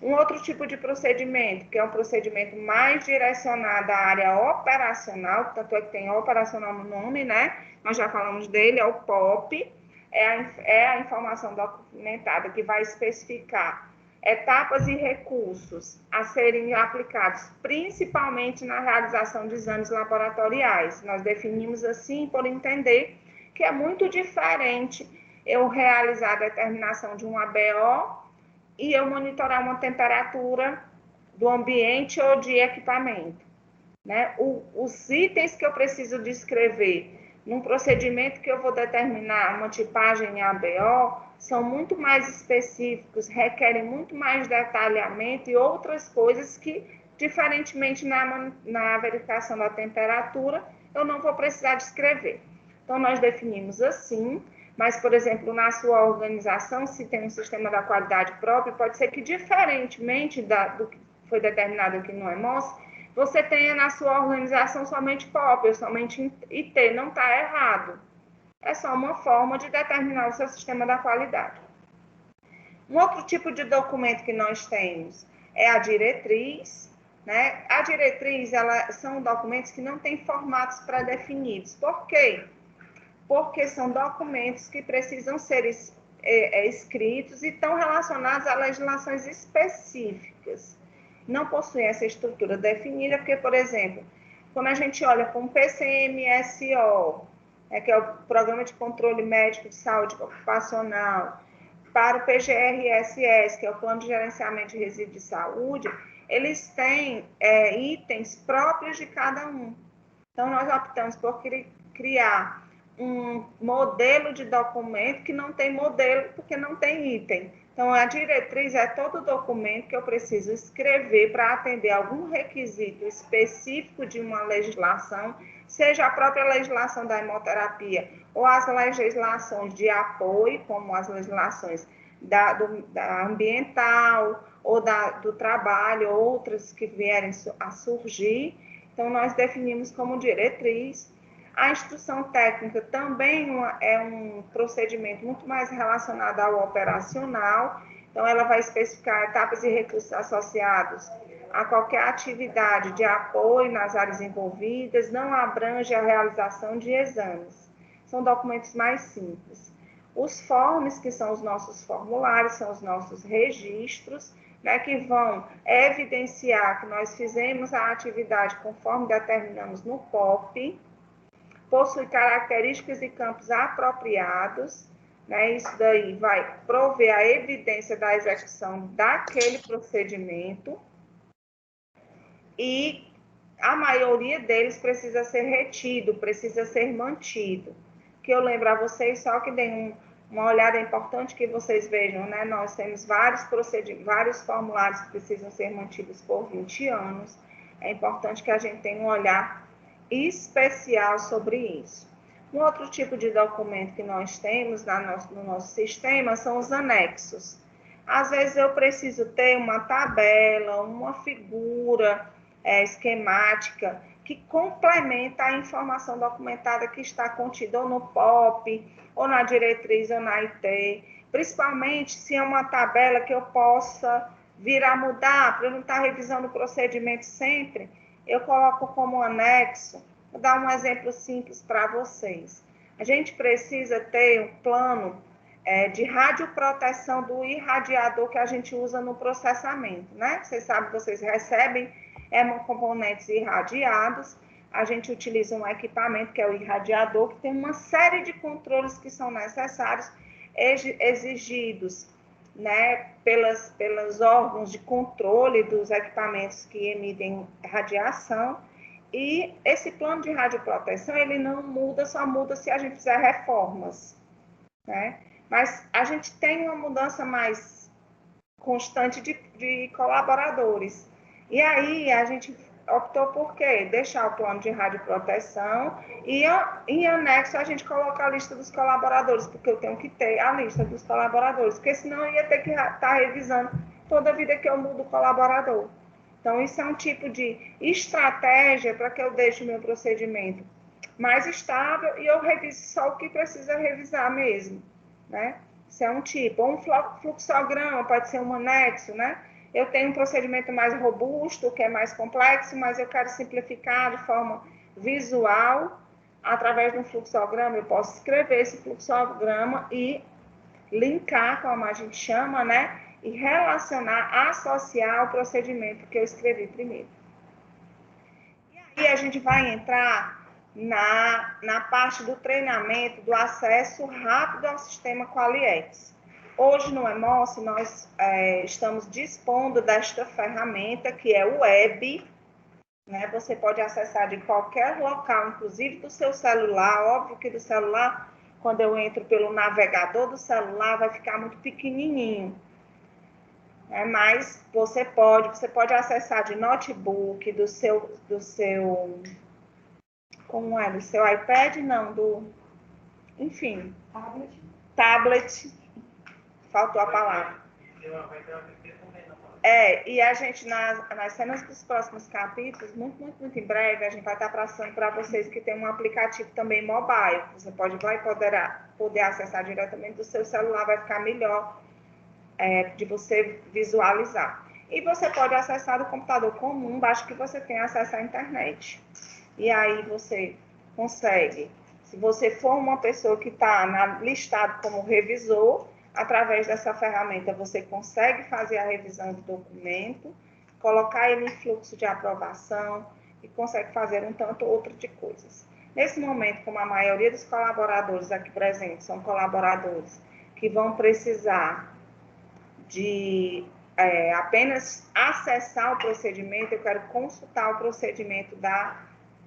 Um outro tipo de procedimento, que é um procedimento mais direcionado à área operacional, tanto é que tem operacional no nome, né? Nós já falamos dele, é o POP, é a informação documentada que vai especificar etapas e recursos a serem aplicados, principalmente na realização de exames laboratoriais. Nós definimos assim por entender que é muito diferente eu realizar a determinação de um ABO e eu monitorar uma temperatura do ambiente ou de equipamento, né? Os itens que eu preciso descrever num procedimento que eu vou determinar uma tipagem em ABO são muito mais específicos, requerem muito mais detalhamento e outras coisas que, diferentemente na verificação da temperatura, eu não vou precisar descrever. Então, nós definimos assim, mas, por exemplo, na sua organização, se tem um sistema da qualidade próprio, pode ser que, diferentemente do que foi determinado aqui no EMOS, você tenha na sua organização somente POP ou somente IT. Não está errado. É só uma forma de determinar o seu sistema da qualidade. Um outro tipo de documento que nós temos é a diretriz, né? A diretriz, são documentos que não têm formatos pré-definidos. Por quê? Porque são documentos que precisam ser escritos e estão relacionados a legislações específicas. Não possuem essa estrutura definida, porque, por exemplo, quando a gente olha para um PCMSO, que é o Programa de Controle Médico de Saúde Ocupacional, para o PGRSS, que é o Plano de Gerenciamento de Resíduos de Saúde, eles têm itens próprios de cada um. Então, nós optamos por criar um modelo de documento que não tem modelo, porque não tem item. Então, a diretriz é todo documento que eu preciso escrever para atender algum requisito específico de uma legislação, seja a própria legislação da hemoterapia ou as legislações de apoio, como as legislações da ambiental ou do trabalho, outras que vierem a surgir. Então, nós definimos como diretriz. A instrução técnica também é um procedimento muito mais relacionado ao operacional, então ela vai especificar etapas e recursos associados a qualquer atividade de apoio nas áreas envolvidas, não abrange a realização de exames. São documentos mais simples. Os forms, que são os nossos formulários, são os nossos registros, né, que vão evidenciar que nós fizemos a atividade conforme determinamos no POP, possui características e campos apropriados, né? Isso daí vai prover a evidência da execução daquele procedimento e a maioria deles precisa ser retido, precisa ser mantido. Que eu lembro a vocês, só que deem uma olhada, é importante que vocês vejam, né? Nós temos vários formulários que precisam ser mantidos por 20 anos. É importante que a gente tenha um olhar especial sobre isso. Um outro tipo de documento que nós temos no nosso sistema são os anexos. Às vezes eu preciso ter uma tabela, uma figura, esquemática, que complementa a informação documentada que está contida ou no POP, ou na diretriz, ou na IT, principalmente se é uma tabela que eu possa vir a mudar, para eu não estar revisando o procedimento sempre, eu coloco como anexo. Vou dar um exemplo simples para vocês. A gente precisa ter um plano de radioproteção do irradiador que a gente usa no processamento, né? Vocês sabem, vocês recebem componentes irradiados, a gente utiliza um equipamento que é o irradiador, que tem uma série de controles que são necessários, exigidos, né, pelos órgãos de controle dos equipamentos que emitem radiação, e esse plano de radioproteção, ele não muda, só muda se a gente fizer reformas, né? Mas a gente tem uma mudança mais constante de colaboradores. E aí a gente optou por quê? Deixar o plano de radioproteção e em anexo a gente coloca a lista dos colaboradores, porque eu tenho que ter a lista dos colaboradores, porque senão eu ia ter que estar revisando toda a vida que eu mudo o colaborador. Então, isso é um tipo de estratégia para que eu deixe o meu procedimento mais estável e eu revise só o que precisa revisar mesmo, né? Isso é um tipo. Ou um fluxograma, pode ser um anexo, né? Eu tenho um procedimento mais robusto, que é mais complexo, mas eu quero simplificar de forma visual. Através de um fluxograma, eu posso escrever esse fluxograma e linkar, como a gente chama, né? E relacionar, associar o procedimento que eu escrevi primeiro. E aí a gente vai entrar na parte do treinamento, do acesso rápido ao sistema Qualiex. Hoje no EMOS nós estamos dispondo desta ferramenta que é o web, né? Você pode acessar de qualquer local, inclusive do seu celular. Óbvio que do celular, quando eu entro pelo navegador do celular, vai ficar muito pequenininho. Mas você pode acessar de notebook, do seu como é, do seu iPad, não, enfim, tablet, faltou a palavra. E a gente, nas cenas dos próximos capítulos, muito em breve, a gente vai estar passando para vocês que tem um aplicativo também mobile, você vai poder acessar diretamente do seu celular, vai ficar melhor de você visualizar. E você pode acessar do computador comum, basta que você tenha acesso à internet. E aí você consegue, se você for uma pessoa que está listado como revisor, através dessa ferramenta você consegue fazer a revisão do documento, colocar ele em fluxo de aprovação e consegue fazer um tanto outro de coisas. Nesse momento, como a maioria dos colaboradores aqui presentes são colaboradores que vão precisar de apenas acessar o procedimento, eu quero consultar o procedimento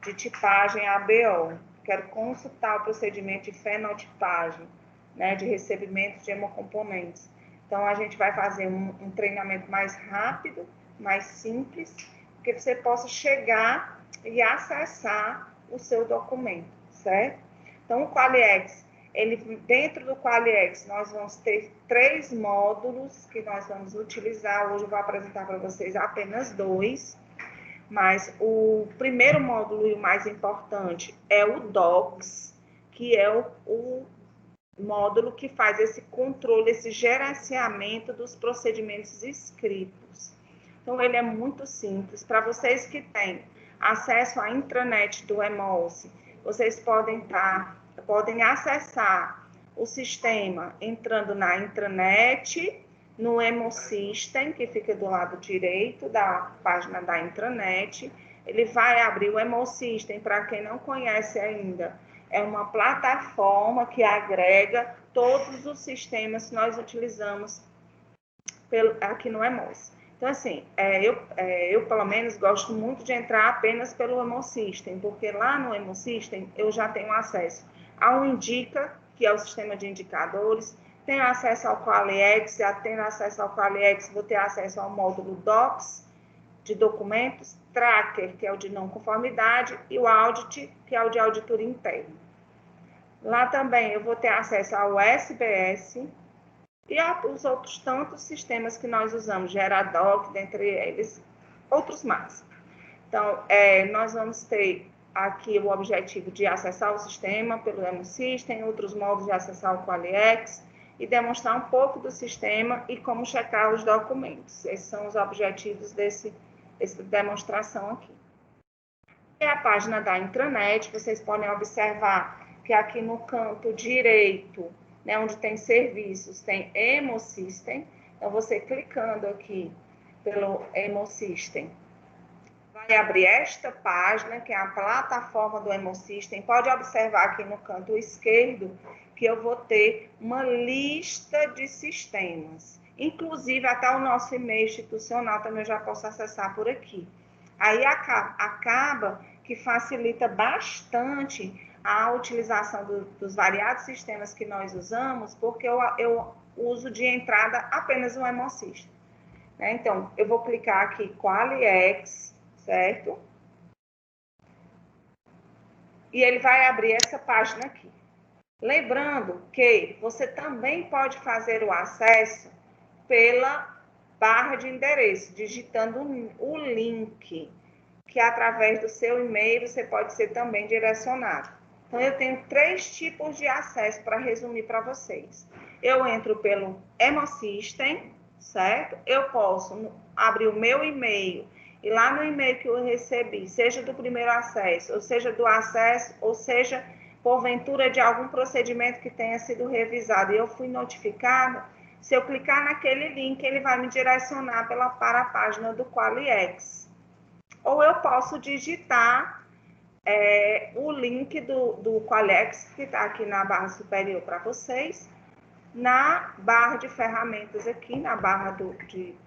de tipagem ABO, quero consultar o procedimento de fenotipagem, né, de recebimento de hemocomponentes. Então, a gente vai fazer um treinamento mais rápido, mais simples, que você possa chegar e acessar o seu documento, certo? Então, o Qualiex, dentro do Qualiex, nós vamos ter 3 módulos que nós vamos utilizar. Hoje eu vou apresentar para vocês apenas 2, mas o primeiro módulo e o mais importante é o DOCS, que é o módulo que faz esse controle, esse gerenciamento dos procedimentos escritos. Então, ele é muito simples. Para vocês que têm acesso à intranet do EMOS, vocês podem acessar o sistema entrando na intranet, no Hemosystem, que fica do lado direito da página da intranet. Ele vai abrir o Hemosystem, para quem não conhece ainda, é uma plataforma que agrega todos os sistemas que nós utilizamos aqui no EMOS. Então, assim, eu pelo menos gosto muito de entrar apenas pelo Hemosystem, porque lá no Hemosystem eu já tenho acesso ao Indica, que é o sistema de indicadores, tenho acesso ao Qualiex, já tendo acesso ao Qualiex, vou ter acesso ao módulo Docs, de documentos, Tracker, que é o de não conformidade, e o Audit, que é o de auditoria interna. Lá também eu vou ter acesso ao SBS e aos outros tantos sistemas que nós usamos, Geradoc, dentre eles, outros mais. Então, nós vamos ter aqui o objetivo de acessar o sistema pelo EmoSystem, outros modos de acessar o QualiX e demonstrar um pouco do sistema e como checar os documentos. Esses são os objetivos dessa demonstração aqui. E a página da intranet, vocês podem observar que aqui no canto direito, né, onde tem serviços, tem EmoSystem. Então, você clicando aqui pelo EmoSystem, vai abrir esta página, que é a plataforma do EmoSystem. Pode observar aqui no canto esquerdo que eu vou ter uma lista de sistemas. Inclusive, até o nosso e-mail institucional também eu já posso acessar por aqui. Aí acaba que facilita bastante a utilização dos variados sistemas que nós usamos, porque eu uso de entrada apenas o EmoSystem. Né? Então, eu vou clicar aqui QualiX, certo? E ele vai abrir essa página aqui. Lembrando que você também pode fazer o acesso pela barra de endereço, digitando o link, que através do seu e-mail você pode ser também direcionado. Então, eu tenho 3 tipos de acesso para resumir para vocês. Eu entro pelo EmoSystem, certo? Eu posso abrir o meu e-mail e lá no e-mail que eu recebi, seja do primeiro acesso, ou seja do acesso, ou seja, porventura de algum procedimento que tenha sido revisado e eu fui notificada, se eu clicar naquele link, ele vai me direcionar para a página do QualiX. Ou eu posso digitar o link do QualiX, que está aqui na barra superior para vocês, na barra de ferramentas aqui, na barra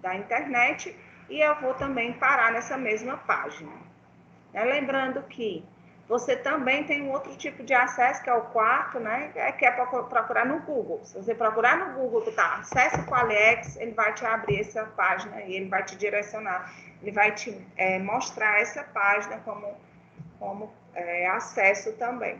da internet, e eu vou também parar nessa mesma página. Lembrando que você também tem um outro tipo de acesso, que é o quarto, né? Que é para procurar no Google. Se você procurar no Google, tá, acesse o QualiX, ele vai te abrir essa página e ele vai te direcionar. Ele vai te mostrar essa página como acesso também.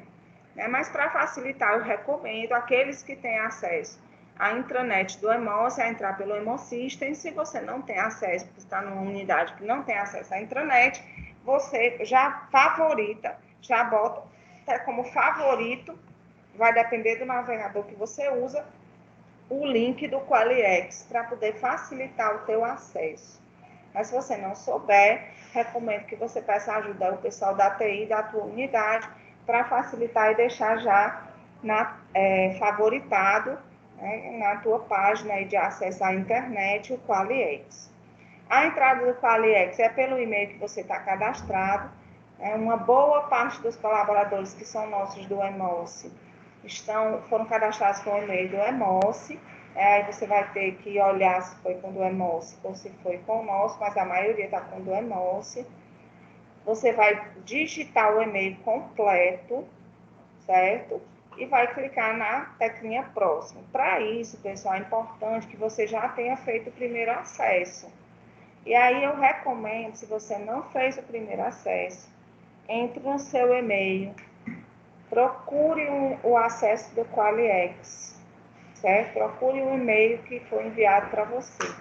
Mas para facilitar, eu recomendo aqueles que têm acesso à intranet do EMOS, a entrar pelo EmoSystem. Se você não tem acesso, porque está numa unidade que não tem acesso à intranet, você já favorita, já bota como favorito, vai depender do navegador que você usa, o link do QualiX para poder facilitar o teu acesso. Mas se você não souber, recomendo que você peça ajuda ao pessoal da TI da tua unidade para facilitar e deixar já favoritado, né, na tua página aí de acesso à internet o QualiX. A entrada do QualiX é pelo e-mail que você está cadastrado. Uma boa parte dos colaboradores que são nossos do EMOS foram cadastrados com o e-mail do EMOS. Aí você vai ter que olhar se foi com o do EMOS ou se foi com o nosso, mas a maioria está com o do EMOS. Você vai digitar o e-mail completo, certo? E vai clicar na teclinha próximo. Para isso, pessoal, é importante que você já tenha feito o primeiro acesso. E aí eu recomendo, se você não fez o primeiro acesso, entre no seu e-mail, procure o acesso do QualiX, certo? Procure o e-mail que foi enviado para você.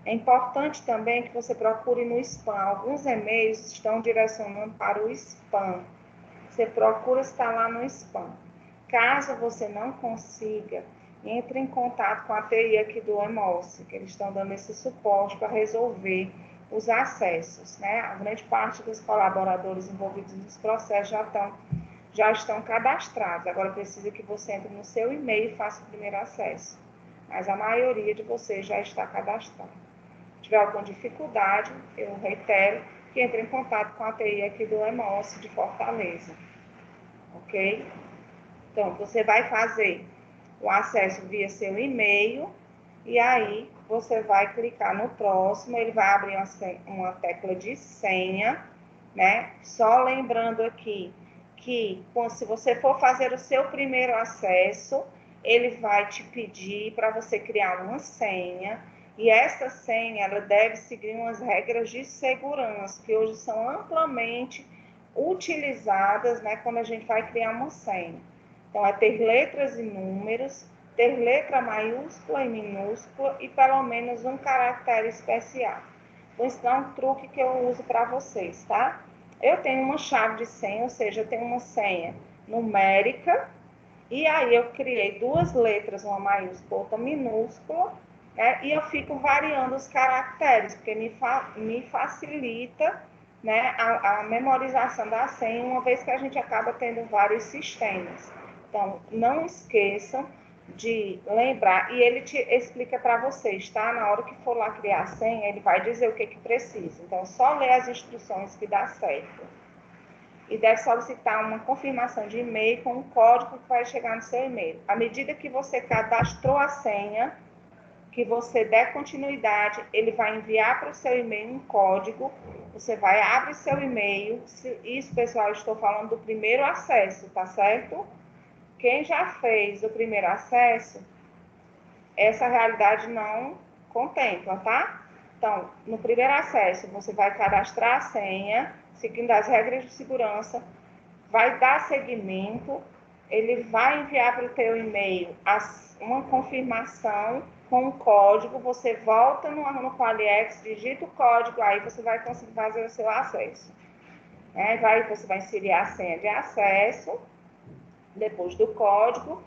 É importante também que você procure no spam. Alguns e-mails estão direcionando para o spam. Você procura estar lá no spam. Caso você não consiga, entre em contato com a TI aqui do EMOS, que eles estão dando esse suporte para resolver os acessos, né? A grande parte dos colaboradores envolvidos nesse processo já estão cadastrados. Agora precisa que você entre no seu e-mail e faça o primeiro acesso. Mas a maioria de vocês já está cadastrado. Se tiver alguma dificuldade, eu reitero que entre em contato com a TI aqui do EMOS de Fortaleza. Ok? Então, você vai fazer o acesso via seu e-mail e aí você vai clicar no próximo, ele vai abrir uma tecla de senha, né? Só lembrando aqui que se você for fazer o seu primeiro acesso, ele vai te pedir para você criar uma senha e essa senha ela deve seguir umas regras de segurança que hoje são amplamente utilizadas, né, quando a gente vai criar uma senha. Então, é ter letras e números, ter letra maiúscula e minúscula e pelo menos um caractere especial. Vou ensinar um truque que eu uso para vocês, tá? Eu tenho uma chave de senha, ou seja, eu tenho uma senha numérica, e aí eu criei 2 letras, uma maiúscula, outra minúscula, né? E eu fico variando os caracteres, porque me facilita, né, a memorização da senha, uma vez que a gente acaba tendo vários sistemas. Então, não esqueçam de lembrar, e ele te explica para vocês, tá? Na hora que for lá criar a senha, ele vai dizer o que precisa. Então, só ler as instruções que dá certo. E deve solicitar uma confirmação de e-mail com um código que vai chegar no seu e-mail. À medida que você cadastrou a senha, que você der continuidade, ele vai enviar para o seu e-mail um código, você vai abrir seu e-mail, isso, pessoal, estou falando do primeiro acesso, tá certo? Quem já fez o primeiro acesso, essa realidade não contempla, tá? Então, no primeiro acesso, você vai cadastrar a senha, seguindo as regras de segurança, vai dar seguimento, ele vai enviar para o teu e-mail uma confirmação com o código, você volta no Qualiex, digita o código, aí você vai conseguir fazer o seu acesso. Você vai inserir a senha de acesso, depois do código,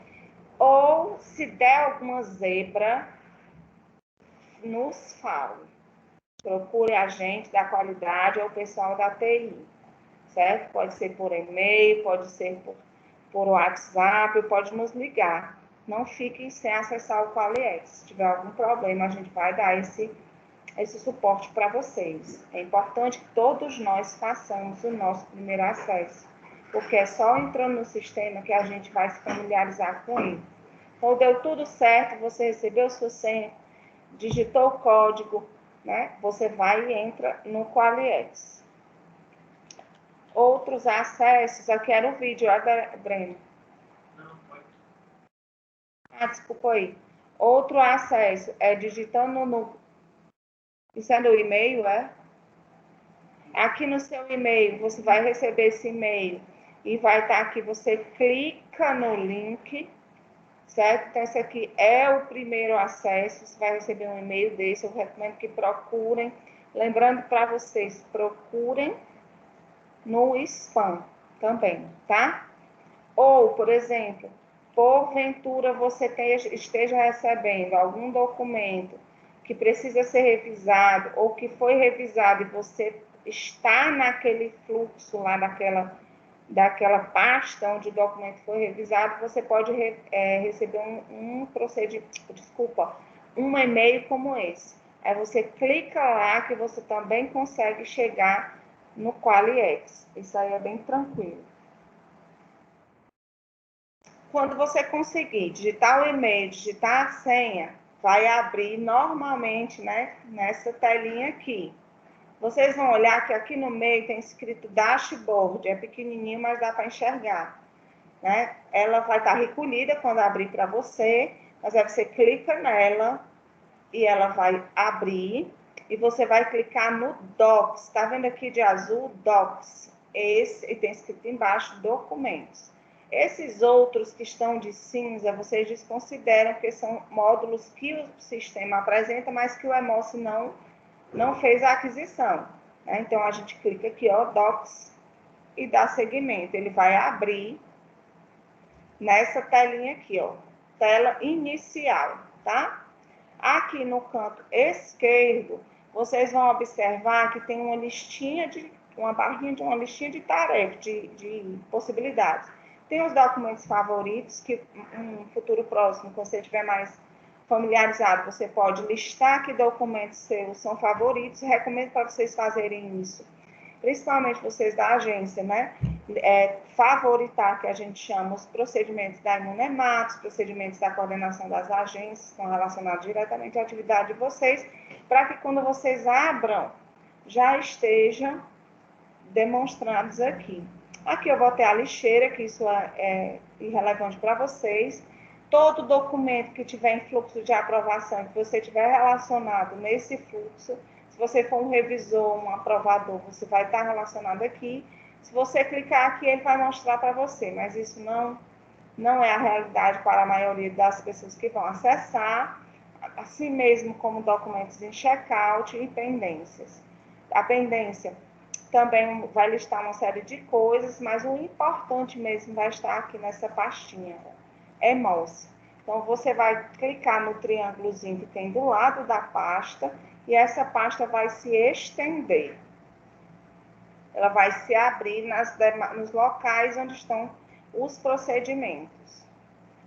ou se der alguma zebra, nos fale. Procure a gente da qualidade ou o pessoal da TI, certo? Pode ser por e-mail, pode ser por WhatsApp, pode nos ligar. Não fiquem sem acessar o Qualiex. Se tiver algum problema, a gente vai dar esse suporte para vocês. É importante que todos nós façamos o nosso primeiro acesso, porque é só entrando no sistema que a gente vai se familiarizar com ele. Então, deu tudo certo, você recebeu sua senha, digitou o código, né? Você vai e entra no Qualiex. Outros acessos, aqui era o vídeo, Breno. Não, pode. Desculpa aí. Outro acesso é digitando no... Isso é no e-mail, é? Aqui no seu e-mail, você vai receber esse e-mail e vai estar aqui, você clica no link, certo? Então, esse aqui é o primeiro acesso, você vai receber um e-mail desse, eu recomendo que procurem. Lembrando para vocês, procurem no spam também, tá? Ou, por exemplo, porventura você esteja recebendo algum documento que precisa ser revisado ou que foi revisado e você está naquele fluxo lá daquela pasta onde o documento foi revisado, você pode receber um e-mail como esse. Aí você clica lá que você também consegue chegar no Qualiex. Isso aí é bem tranquilo. Quando você conseguir digitar o e-mail, digitar a senha, vai abrir normalmente, né, nessa telinha aqui. Vocês vão olhar que aqui no meio tem escrito dashboard, é pequenininho, mas dá para enxergar, né? Ela vai estar recolhida quando abrir para você, mas aí você clica nela e ela vai abrir e você vai clicar no Docs. Tá vendo aqui de azul? Docs. Esse, e tem escrito embaixo documentos. Esses outros que estão de cinza, vocês desconsideram que são módulos que o sistema apresenta, mas que o Emoce não fez a aquisição. Né? Então, a gente clica aqui, ó, Docs, e dá seguimento. Ele vai abrir nessa telinha aqui, ó, tela inicial, tá? Aqui no canto esquerdo, vocês vão observar que tem uma barrinha de uma listinha de tarefas, de possibilidades. Tem os documentos favoritos, que um futuro próximo, quando você estiver mais familiarizado, você pode listar que documentos seus são favoritos. Recomendo para vocês fazerem isso, principalmente vocês da agência, né? Favoritar, que a gente chama, os procedimentos da Imunemato, os procedimentos da coordenação das agências, que estão relacionados diretamente à atividade de vocês, para que quando vocês abram, já estejam demonstrados aqui. Aqui eu botei a lixeira, que isso é irrelevante para vocês. Todo documento que tiver em fluxo de aprovação, que você tiver relacionado nesse fluxo, se você for um revisor, um aprovador, você vai estar relacionado aqui. Se você clicar aqui, ele vai mostrar para você, mas isso não é a realidade para a maioria das pessoas que vão acessar. assim mesmo como documentos em check-out e pendências. A pendência também vai listar uma série de coisas, mas o importante mesmo vai estar aqui nessa pastinha, EMOS. Então, você vai clicar no triângulozinho que tem do lado da pasta e essa pasta vai se estender. Ela vai se abrir nos locais onde estão os procedimentos.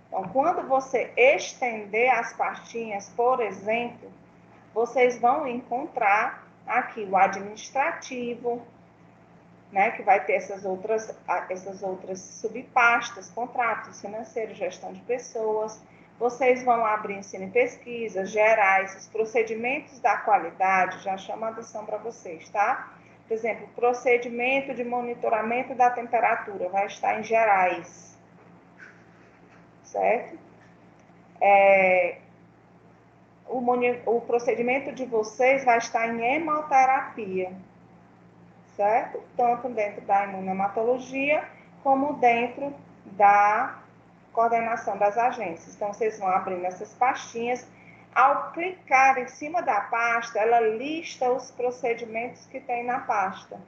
Então, quando você estender as pastinhas, por exemplo, vocês vão encontrar aqui o administrativo, né, que vai ter essas outras subpastas, contratos financeiros, gestão de pessoas. Vocês vão abrir ensino e pesquisa, gerais, os procedimentos da qualidade, já chama a atenção para vocês, tá? Por exemplo, procedimento de monitoramento da temperatura vai estar em gerais, certo? O procedimento de vocês vai estar em hemoterapia, certo? Tanto dentro da imunohematologia, como dentro da coordenação das agências. Então, vocês vão abrindo essas pastinhas. Ao clicar em cima da pasta, ela lista os procedimentos que tem na pasta.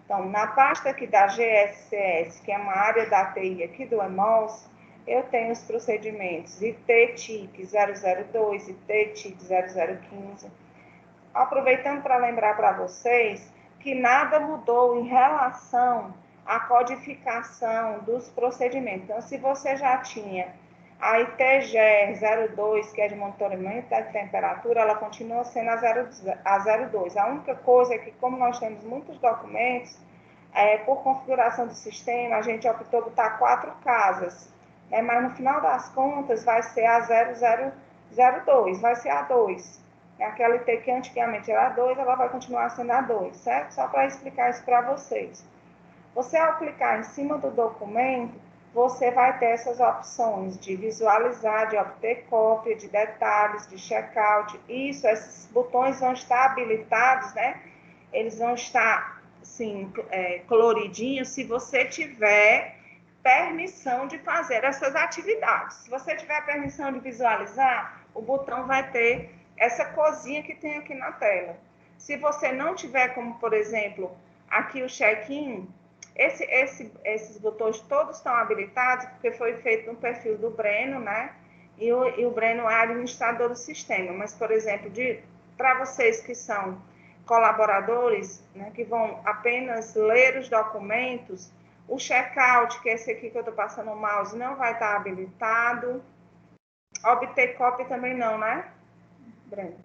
Então, na pasta aqui da GSCS, que é uma área da TI aqui do EMOS, eu tenho os procedimentos IT-TIC 002, IT-TIC 0015. Aproveitando para lembrar para vocês que nada mudou em relação à codificação dos procedimentos. Então, se você já tinha a ITGR 02, que é de monitoramento da temperatura, ela continua sendo a 02. A única coisa é que, como nós temos muitos documentos, por configuração do sistema, a gente optou por botar 4 casas, né? Mas no final das contas vai ser a 0002, vai ser a 2. Aquela IT que antigamente era a 2, ela vai continuar sendo a 2, certo? Só para explicar isso para vocês. Você, ao clicar em cima do documento, você vai ter essas opções de visualizar, de obter cópia, de detalhes, de checkout. Isso, esses botões vão estar habilitados, né? Eles vão estar, assim, coloridinhos se você tiver permissão de fazer essas atividades. Se você tiver permissão de visualizar, o botão vai ter essa coisinha que tem aqui na tela. Se você não tiver, como por exemplo, aqui o check-in, esses botões todos estão habilitados porque foi feito no perfil do Breno, né? E o Breno é administrador do sistema. Mas, por exemplo, para vocês que são colaboradores, né, que vão apenas ler os documentos, o checkout, que é esse aqui que eu estou passando o mouse, não vai estar habilitado. Obter cópia também não, né, Breno?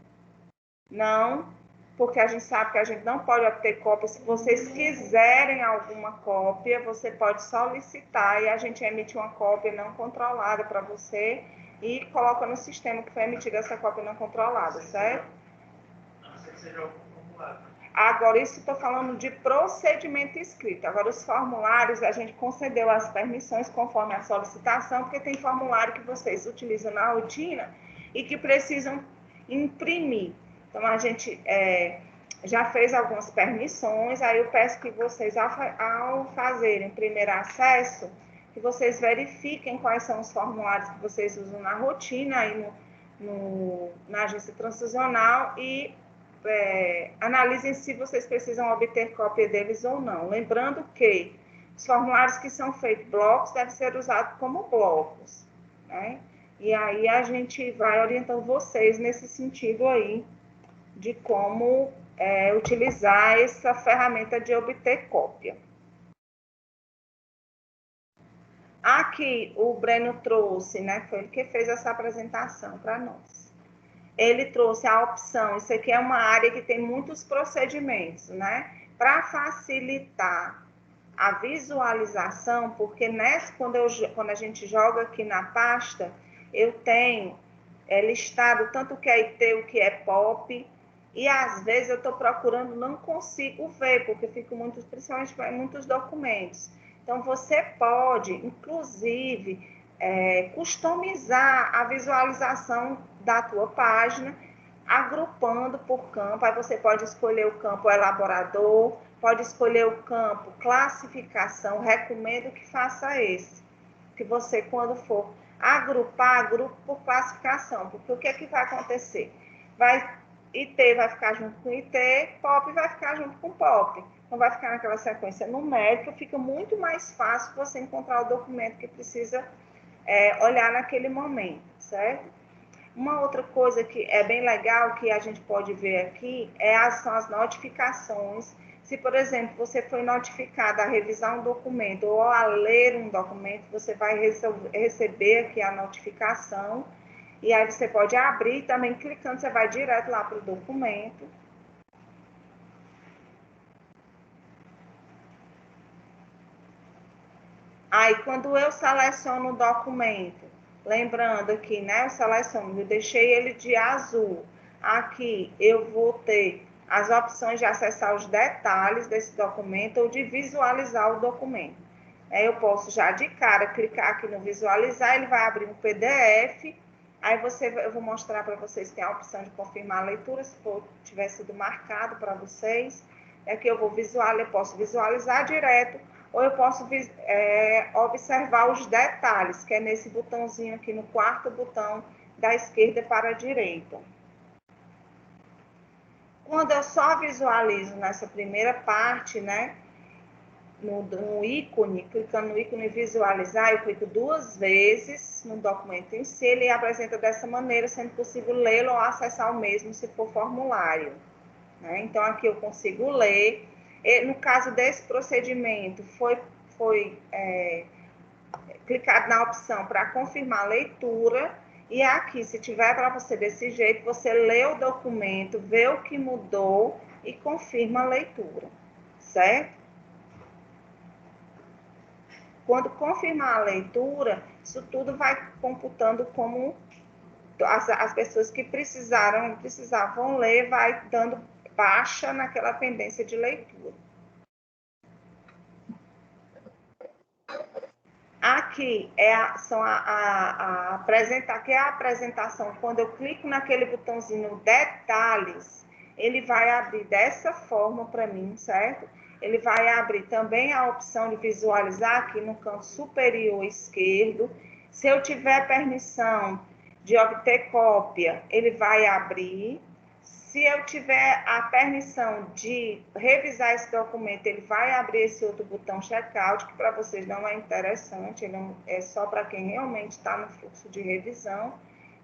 Não, porque a gente sabe que a gente não pode obter cópia. Se vocês quiserem alguma cópia, você pode solicitar e a gente emite uma cópia não controlada para você e coloca no sistema que foi emitida essa cópia não controlada, certo? A não ser que seja algum formulário. Agora, isso estou falando de procedimento escrito. Agora, os formulários, a gente concedeu as permissões conforme a solicitação, porque tem formulário que vocês utilizam na rotina e que precisam imprimir. Então, a gente já fez algumas permissões, aí eu peço que vocês, ao fazerem primeiro acesso, que vocês verifiquem quais são os formulários que vocês usam na rotina, aí na agência transfusional e analisem se vocês precisam obter cópia deles ou não. Lembrando que os formulários que são feitos blocos devem ser usados como blocos, né? E aí a gente vai orientando vocês nesse sentido aí, de como utilizar essa ferramenta de obter cópia. Aqui o Breno trouxe, né? Foi ele que fez essa apresentação para nós. Ele trouxe a opção, isso aqui é uma área que tem muitos procedimentos, né? Para facilitar a visualização, porque quando a gente joga aqui na pasta, eu tenho listado tanto o que é IT, o que é POP, e às vezes eu estou procurando, não consigo ver, porque fico principalmente em muitos documentos. Então, você pode, inclusive, customizar a visualização da tua página, agrupando por campo. Aí você pode escolher o campo elaborador, pode escolher o campo classificação. Recomendo que faça esse, que você, quando for agrupar grupo por classificação, porque o que é que vai acontecer? IT vai ficar junto com IT, POP vai ficar junto com POP. Então, vai ficar naquela sequência numérica, fica muito mais fácil você encontrar o documento que precisa olhar naquele momento, certo? Uma outra coisa que é bem legal, que a gente pode ver aqui, são as notificações. Se, por exemplo, você foi notificado a revisar um documento ou a ler um documento, você vai receber aqui a notificação, e aí você pode abrir também, clicando, você vai direto lá para o documento. Aí, quando eu seleciono o documento, lembrando aqui, né, eu seleciono, eu deixei ele de azul. Aqui eu vou ter as opções de acessar os detalhes desse documento ou de visualizar o documento. Eu posso já de cara clicar aqui no visualizar, ele vai abrir um PDF. Aí eu vou mostrar para vocês que tem a opção de confirmar a leitura, se tiver sido marcado para vocês. Aqui eu posso visualizar direto, ou eu posso observar os detalhes, que é nesse botãozinho aqui, no quarto botão da esquerda para a direita. Quando eu só visualizo nessa primeira parte, né, no ícone, clicando no ícone visualizar, eu clico 2 vezes no documento em si, ele apresenta dessa maneira, sendo possível lê-lo ou acessar o mesmo se for formulário. Né? Então, aqui eu consigo ler. No caso desse procedimento, foi clicado na opção para confirmar a leitura, e aqui, se tiver para você desse jeito, você lê o documento, vê o que mudou e confirma a leitura, certo? Quando confirmar a leitura, isso tudo vai computando como as pessoas que precisavam ler, vai dando baixa naquela pendência de leitura. Aqui aqui é a apresentação. Quando eu clico naquele botãozinho detalhes, ele vai abrir dessa forma para mim, certo? Ele vai abrir também a opção de visualizar aqui no canto superior esquerdo. Se eu tiver permissão de obter cópia, ele vai abrir. Se eu tiver a permissão de revisar esse documento, ele vai abrir esse outro botão checkout, que para vocês não é interessante, ele é só para quem realmente está no fluxo de revisão,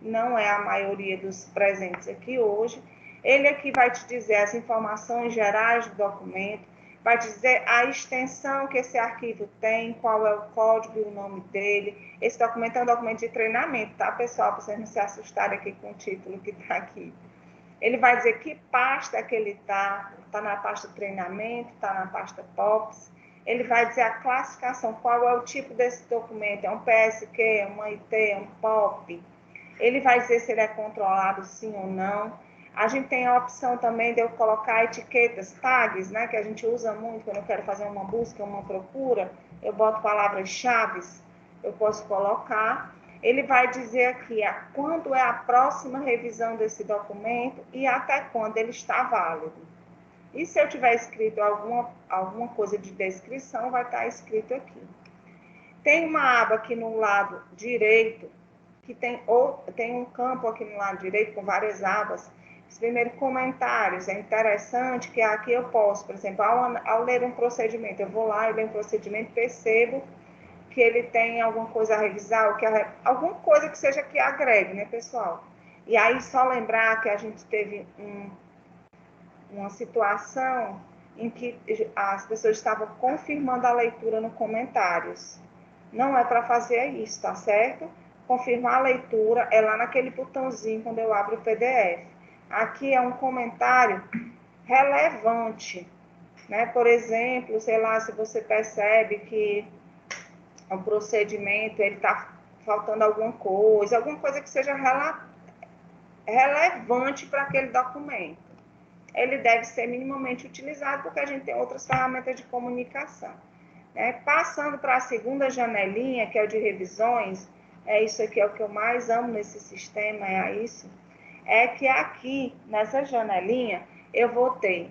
não é a maioria dos presentes aqui hoje. Ele aqui vai te dizer as informações gerais do documento, vai te dizer a extensão que esse arquivo tem, qual é o código e o nome dele. Esse documento é um documento de treinamento, tá, pessoal? Para vocês não se assustarem aqui com o título que está aqui. Ele vai dizer que pasta que ele está na pasta treinamento, está na pasta POPs. Ele vai dizer a classificação, qual é o tipo desse documento, é um PSQ, é uma IT, é um POP. Ele vai dizer se ele é controlado sim ou não. A gente tem a opção também de eu colocar etiquetas, tags, né, que a gente usa muito quando eu quero fazer uma busca, uma procura. Eu boto palavras-chave, eu posso colocar. Ele vai dizer aqui quando é a próxima revisão desse documento e até quando ele está válido. E se eu tiver escrito alguma coisa de descrição, vai estar escrito aqui. Tem uma aba aqui no lado direito, que tem um campo aqui no lado direito com várias abas. Primeiro, comentários. É interessante que aqui eu posso, por exemplo, ao ler um procedimento, eu vou lá e leio um procedimento, percebo que ele tem alguma coisa a revisar, alguma coisa que seja que agregue, né, pessoal? E aí, só lembrar que a gente teve uma situação em que as pessoas estavam confirmando a leitura no comentários. Não é para fazer isso, tá certo? Confirmar a leitura é lá naquele botãozinho quando eu abro o PDF. Aqui é um comentário relevante, né? Por exemplo, sei lá, se você percebe que o procedimento ele está faltando alguma coisa que seja relevante para aquele documento. Ele deve ser minimamente utilizado porque a gente tem outras ferramentas de comunicação. Passando para a segunda janelinha, que é o de revisões, isso aqui é o que eu mais amo nesse sistema, é que aqui, nessa janelinha, eu vou ter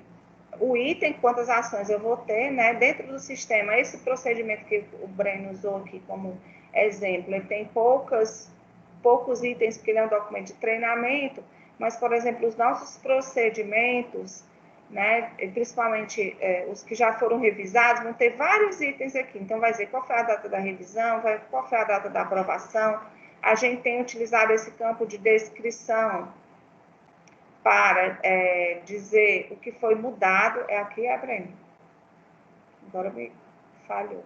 o item, quantas ações eu vou ter, né? Dentro do sistema, esse procedimento que o Breno usou aqui como Exemplo, ele tem poucos itens, porque ele é um documento de treinamento, mas, por exemplo, os nossos procedimentos, né, principalmente os que já foram revisados, vão ter vários itens aqui. Então, vai dizer qual foi a data da revisão, qual foi a data da aprovação. A gente tem utilizado esse campo de descrição para dizer o que foi mudado. É aqui, Breno? Agora me falhou.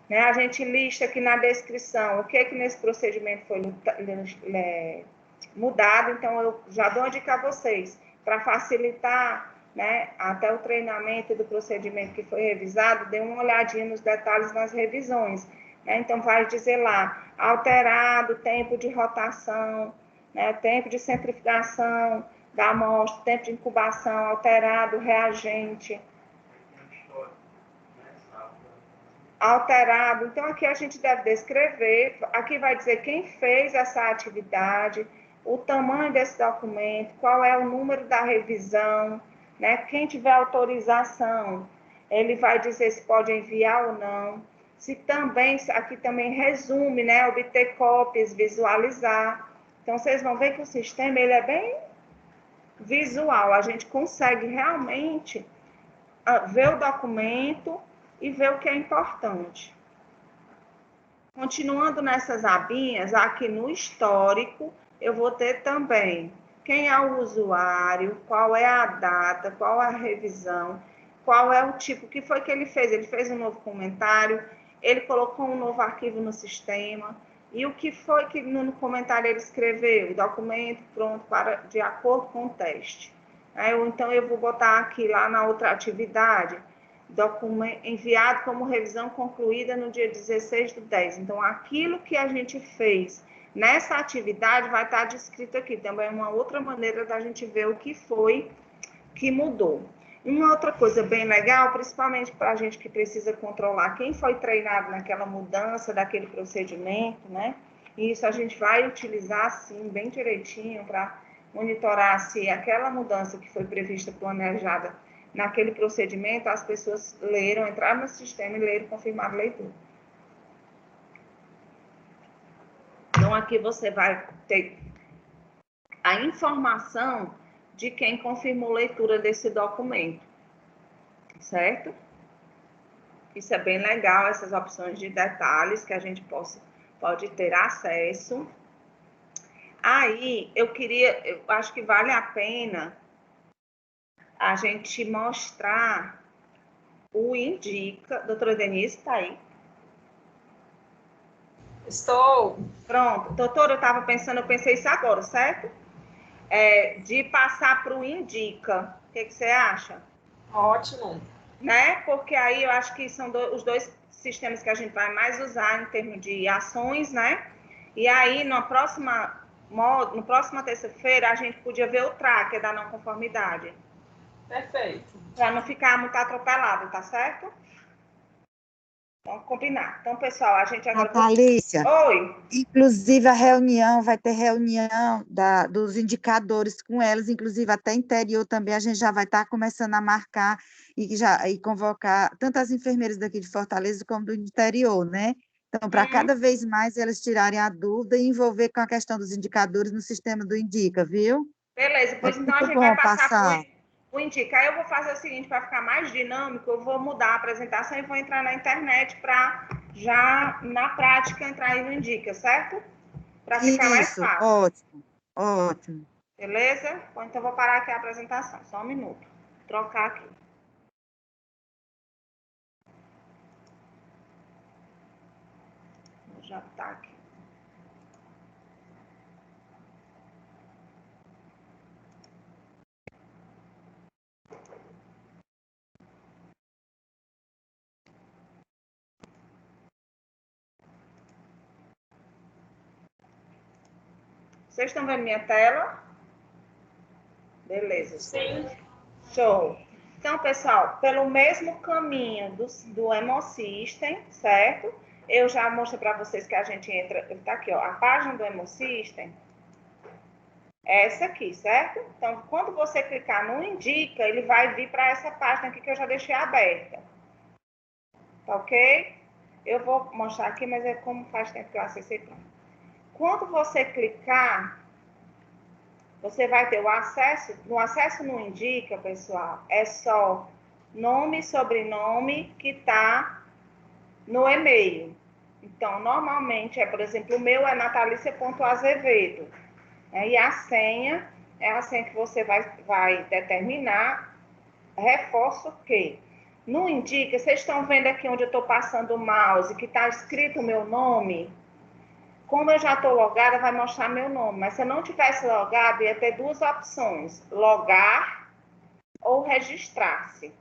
Né? A gente lista aqui na descrição o que nesse procedimento foi mudado. Então, eu já dou uma dica a vocês, para facilitar, né, até o treinamento do procedimento que foi revisado, dê uma olhadinha nos detalhes nas revisões. Né? Então, vai dizer lá, alterado tempo de rotação, né, tempo de centrifugação da amostra, tempo de incubação, alterado reagente, alterado. Então, aqui a gente deve descrever, aqui vai dizer quem fez essa atividade, o tamanho desse documento, qual é o número da revisão, né? Quem tiver autorização, ele vai dizer se pode enviar ou não. Se também, aqui também resume, né? Obter cópias, visualizar. Então, vocês vão ver que o sistema, ele é bem visual. A gente consegue realmente ver o documento e ver o que é importante. Continuando nessas abinhas, aqui no histórico, eu vou ter também quem é o usuário, qual é a data, qual é a revisão, qual é o tipo, o que foi que ele fez? Ele fez um novo comentário, ele colocou um novo arquivo no sistema, e o que foi que no comentário ele escreveu? O documento pronto de acordo com o teste. Então, eu vou botar aqui lá na outra atividade, enviado como revisão concluída no dia 16/10. Então, aquilo que a gente fez nessa atividade vai estar descrito aqui. Também é uma outra maneira da gente ver o que foi que mudou. Uma outra coisa bem legal, principalmente para a gente que precisa controlar quem foi treinado naquela mudança daquele procedimento, né? E isso a gente vai utilizar, assim, bem direitinho para monitorar se aquela mudança que foi prevista, planejada naquele procedimento, as pessoas leram, entraram no sistema e leram, confirmaram a leitura. Então, aqui você vai ter a informação de quem confirmou a leitura desse documento, certo? Isso é bem legal, essas opções de detalhes que a gente pode ter acesso. Aí, eu acho que vale a pena a gente mostrar o Indica. Doutora Denise, está aí? Estou. Pronto. Doutora, eu pensei isso agora, certo? De passar para o Indica. O que você acha? Ótimo. Né? Porque aí eu acho que são os dois sistemas que a gente vai mais usar em termos de ações, né? E aí, na próxima terça-feira, a gente podia ver o tracker da não conformidade. Perfeito. Para não ficar muito atropelado, tá certo? Então, combinar. Então, pessoal, a gente agora... Natalícia, Oi! inclusive a reunião, vai ter reunião dos indicadores com elas, inclusive até interior também, a gente já vai estar começando a marcar e convocar tanto as enfermeiras daqui de Fortaleza como do interior, né? Então, para cada vez mais elas tirarem a dúvida e envolver com a questão dos indicadores no sistema do Indica, viu? Beleza, pois então a gente vai passar o Indica. Aí eu vou fazer o seguinte, para ficar mais dinâmico, eu vou mudar a apresentação e vou entrar na internet para já, na prática, entrar aí no Indica, certo? Para ficar mais fácil. Ótimo, ótimo. Beleza? Então eu vou parar aqui a apresentação, só um minuto. Trocar aqui. Já está aqui. Vocês estão vendo minha tela? Beleza. Sim. Show. Então, pessoal, pelo mesmo caminho do Hemosystem, certo? Eu já mostrei para vocês que a gente entra... Tá aqui, ó. A página do Hemosystem é essa aqui, certo? Então, quando você clicar no Indica, ele vai vir para essa página aqui que eu já deixei aberta. Tá ok? Eu vou mostrar aqui, mas é como faz tempo que eu acessei pronto. Quando você clicar, você vai ter o acesso. No acesso não indica, pessoal, é só nome e sobrenome que está no e-mail. Então, normalmente, por exemplo, o meu é natalicia.azevedo. E a senha é a senha que você vai determinar. Reforço que não indica, vocês estão vendo aqui onde eu estou passando o mouse, que está escrito o meu nome? Como eu já estou logada, vai mostrar meu nome. Mas se eu não tivesse logado, ia ter duas opções: logar ou registrar-se.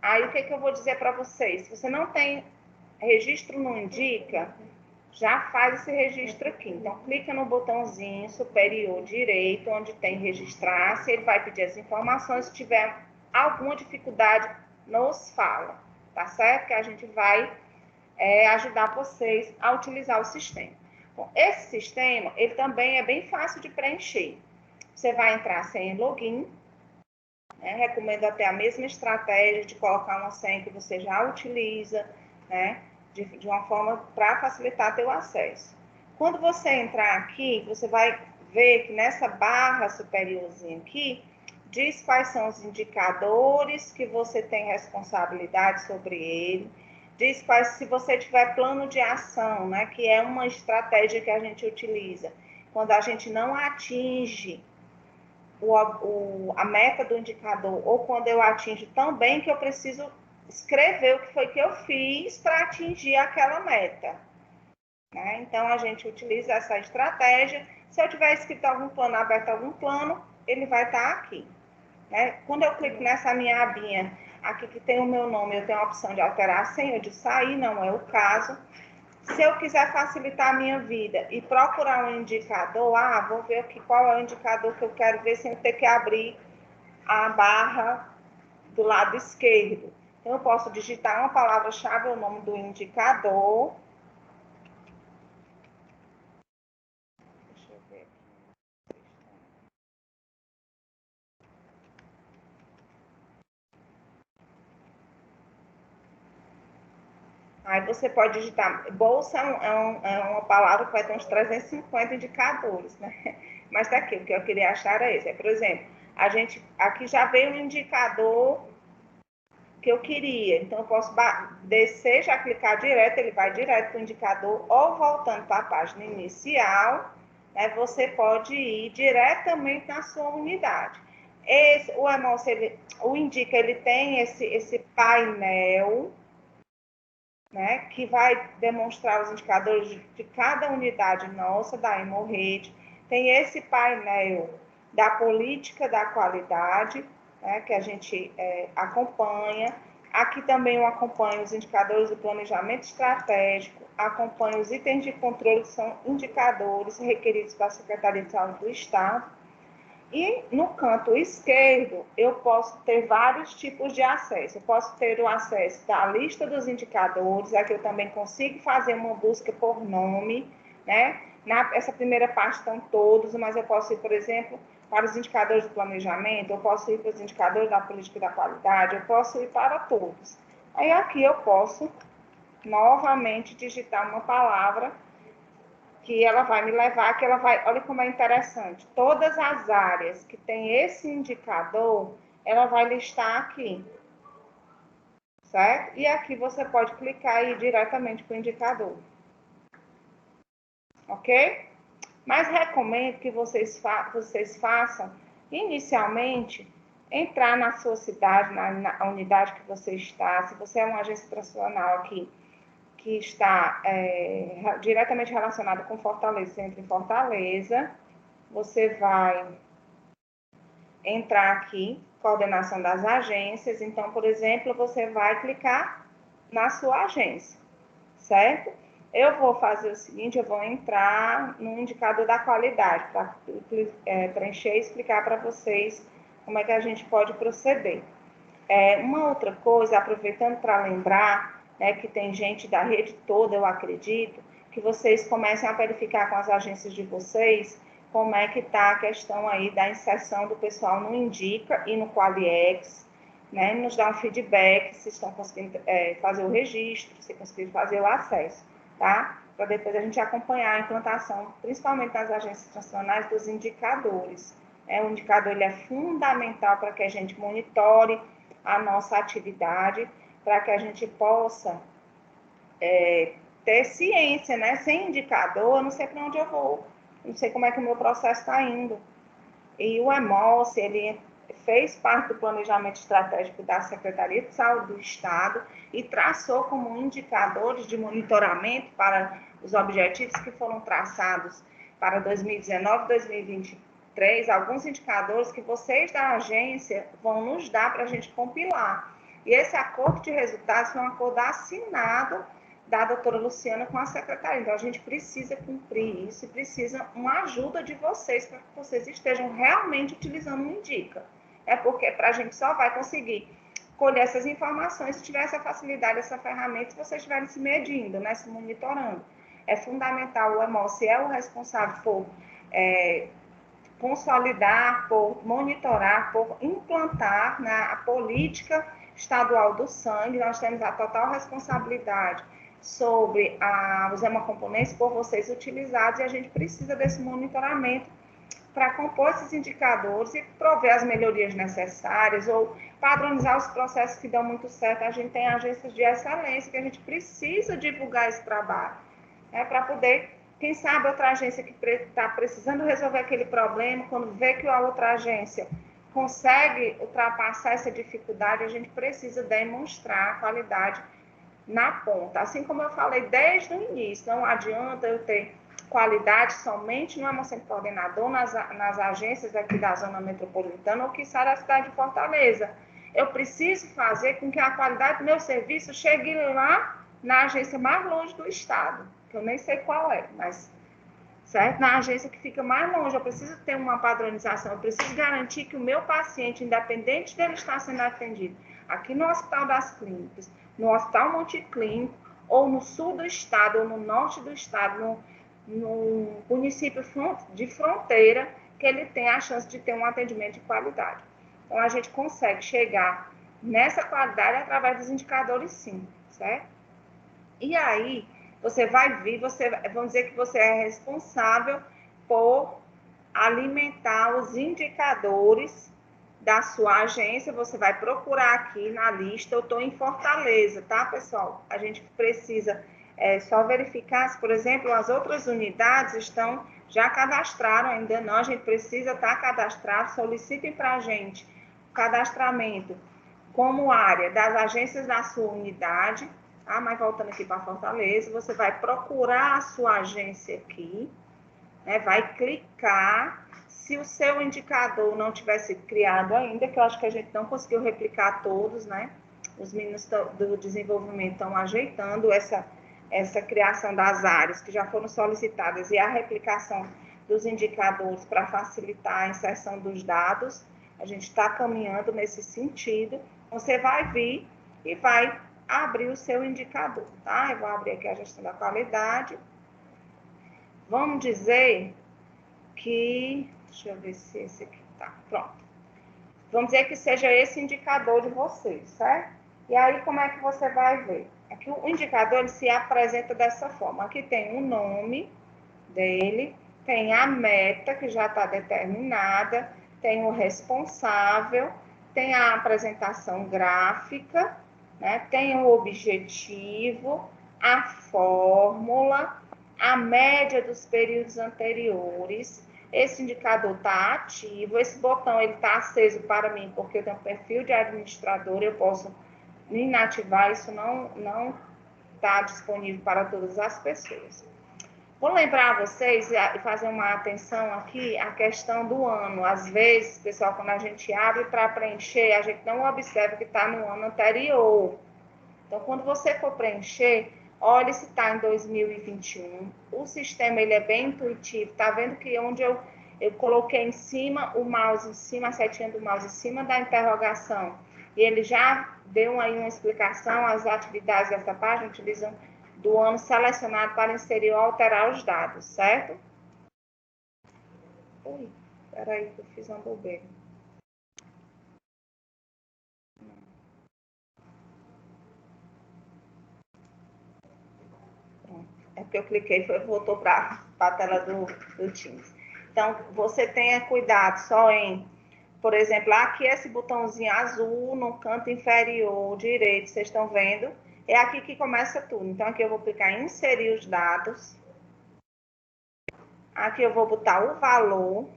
Aí, o que eu vou dizer para vocês? Se você não tem registro, não indica, já faz esse registro aqui. Então, clica no botãozinho superior direito, onde tem registrar-se. Ele vai pedir as informações. Se tiver alguma dificuldade, nos fala, tá certo? Que a gente vai ajudar vocês a utilizar o sistema. Bom, esse sistema, ele também é bem fácil de preencher. Você vai entrar sem login, né? Recomendo até a mesma estratégia de colocar uma senha que você já utiliza, né? De uma forma para facilitar teu acesso. Quando você entrar aqui, você vai ver que nessa barra superiorzinha aqui, diz quais são os indicadores que você tem responsabilidade sobre ele, diz quais, se você tiver plano de ação, né, que é uma estratégia que a gente utiliza, quando a gente não atinge a meta do indicador, ou quando eu atinjo tão bem que eu preciso escrever o que foi que eu fiz para atingir aquela meta. Né? Então, a gente utiliza essa estratégia. Se eu tiver escrito algum plano, aberto algum plano, ele vai estar aqui. Né? Quando eu clico nessa minha abinha, aqui que tem o meu nome, eu tenho a opção de alterar a senha ou de sair, não é o caso. Se eu quiser facilitar a minha vida e procurar um indicador, vou ver aqui qual é o indicador que eu quero ver sem ter que abrir a barra do lado esquerdo. Então, eu posso digitar uma palavra-chave, o nome do indicador. Deixa eu ver aqui. Aí você pode digitar. Bolsa é uma palavra que vai ter uns 350 indicadores, né? Mas tá aqui, o que eu queria achar era esse. Por exemplo, a gente aqui já veio um indicador que eu queria. Então, eu posso descer, já clicar direto, ele vai direto para o indicador, ou voltando para a página inicial, né, você pode ir diretamente na sua unidade. O Emolse, o Indica, ele tem esse painel, né, que vai demonstrar os indicadores de cada unidade nossa, da Hemorrede. Tem esse painel da política da qualidade, né, que a gente acompanha. Aqui também eu acompanho os indicadores do planejamento estratégico, acompanho os itens de controle, que são indicadores requeridos pela Secretaria de Saúde do Estado. E no canto esquerdo, eu posso ter vários tipos de acesso. Eu posso ter o acesso da lista dos indicadores, aqui eu também consigo fazer uma busca por nome, né? Essa primeira parte estão todos, mas eu posso ir, por exemplo, para os indicadores do planejamento, eu posso ir para os indicadores da política da qualidade, eu posso ir para todos. Aí aqui eu posso novamente digitar uma palavra que ela vai me levar, que ela vai, olha como é interessante, todas as áreas que tem esse indicador, ela vai listar aqui, certo? E aqui você pode clicar e ir diretamente para o indicador, ok? Mas recomendo que vocês façam, inicialmente, entrar na sua cidade, na unidade que você está, se você é uma agência transacional aqui, que está diretamente relacionado com Fortaleza, centro em Fortaleza, você vai entrar aqui, coordenação das agências. Então, por exemplo, você vai clicar na sua agência, certo? Eu vou fazer o seguinte, eu vou entrar no indicador da qualidade, para preencher e explicar para vocês como é que a gente pode proceder. Uma outra coisa, aproveitando para lembrar, que tem gente da rede toda, eu acredito, que vocês comecem a verificar com as agências de vocês como é que está a questão aí da inserção do pessoal no Indica e no Qualiex, né, nos dar um feedback se estão conseguindo fazer o registro, se conseguiram fazer o acesso, tá? Para depois a gente acompanhar a implantação, principalmente nas agências transnacionais, dos indicadores. O indicador ele é fundamental para que a gente monitore a nossa atividade, para que a gente possa ter ciência, né? Sem indicador, eu não sei para onde eu vou, não sei como é que o meu processo está indo. E o EMOS, ele fez parte do planejamento estratégico da Secretaria de Saúde do Estado e traçou como indicadores de monitoramento para os objetivos que foram traçados para 2019 e 2023, alguns indicadores que vocês da agência vão nos dar para a gente compilar. E esse acordo de resultados foi um acordo assinado da doutora Luciana com a secretaria. Então, a gente precisa cumprir isso e precisa uma ajuda de vocês para que vocês estejam realmente utilizando o Indica. Porque para a gente só vai conseguir colher essas informações se tiver essa facilidade, essa ferramenta, se vocês estiverem se medindo, né, se monitorando. É fundamental, o EMOS é o responsável por consolidar, por monitorar, por implantar, né, a política estadual do sangue. Nós temos a total responsabilidade sobre os hemocomponentes por vocês utilizados e a gente precisa desse monitoramento para compor esses indicadores e prover as melhorias necessárias ou padronizar os processos que dão muito certo. A gente tem agências de excelência que a gente precisa divulgar esse trabalho, né, para poder, quem sabe, outra agência que está precisando resolver aquele problema, quando vê que a outra agência consegue ultrapassar essa dificuldade, a gente precisa demonstrar a qualidade na ponta. Assim como eu falei desde o início, não adianta eu ter qualidade somente no Hemocentro Coordenador, nas agências aqui da Zona Metropolitana ou que sai da cidade de Fortaleza. Eu preciso fazer com que a qualidade do meu serviço chegue lá na agência mais longe do estado, que eu nem sei qual é, mas certo? Na agência que fica mais longe, eu preciso ter uma padronização, eu preciso garantir que o meu paciente, independente dele estar sendo atendido aqui no Hospital das Clínicas, no Hospital Multiclínico, ou no sul do estado, ou no norte do estado, no município de fronteira, que ele tenha a chance de ter um atendimento de qualidade. Então, a gente consegue chegar nessa qualidade através dos indicadores, sim, certo? E aí, você vai vir, vamos dizer que você é responsável por alimentar os indicadores da sua agência. Você vai procurar aqui na lista. Eu estou em Fortaleza, tá, pessoal? A gente precisa só verificar se, por exemplo, as outras unidades já cadastraram, ainda não. A gente precisa estar cadastrado. Solicitem para a gente o cadastramento como área das agências da sua unidade. Mas voltando aqui para Fortaleza, você vai procurar a sua agência aqui, né? Vai clicar. Se o seu indicador não tivesse criado ainda, que eu acho que a gente não conseguiu replicar todos, né? Os meninos do desenvolvimento estão ajeitando essa criação das áreas que já foram solicitadas e a replicação dos indicadores para facilitar a inserção dos dados. A gente está caminhando nesse sentido. Você vai vir e vai abrir o seu indicador, tá? Eu vou abrir aqui a gestão da qualidade. Vamos dizer que... Deixa eu ver se esse aqui tá. Pronto. Vamos dizer que seja esse indicador de vocês, certo? E aí, como é que você vai ver? Aqui o indicador ele se apresenta dessa forma. Aqui tem o nome dele, tem a meta que já está determinada, tem o responsável, tem a apresentação gráfica, né? Tem o objetivo, a fórmula, a média dos períodos anteriores. Esse indicador está ativo, esse botão está aceso para mim, porque eu tenho um perfil de administrador, eu posso inativar, isso não está disponível para todas as pessoas. Vou lembrar vocês e fazer uma atenção aqui à questão do ano. Às vezes, pessoal, quando a gente abre para preencher, a gente não observa que está no ano anterior. Então, quando você for preencher, olhe se está em 2021. O sistema ele é bem intuitivo. Está vendo que onde eu coloquei em cima o mouse, em cima, a setinha do mouse, em cima da interrogação, e ele já deu aí uma explicação. As atividades dessa página utilizam do ano selecionado para inserir ou alterar os dados, certo? Ui, peraí que eu fiz uma bobeira. É porque eu cliquei e voltou para a tela do Teams. Então, você tenha cuidado só em, por exemplo, aqui esse botãozinho azul no canto inferior direito, vocês estão vendo? É aqui que começa tudo. Então, aqui eu vou clicar em inserir os dados. Aqui eu vou botar o valor.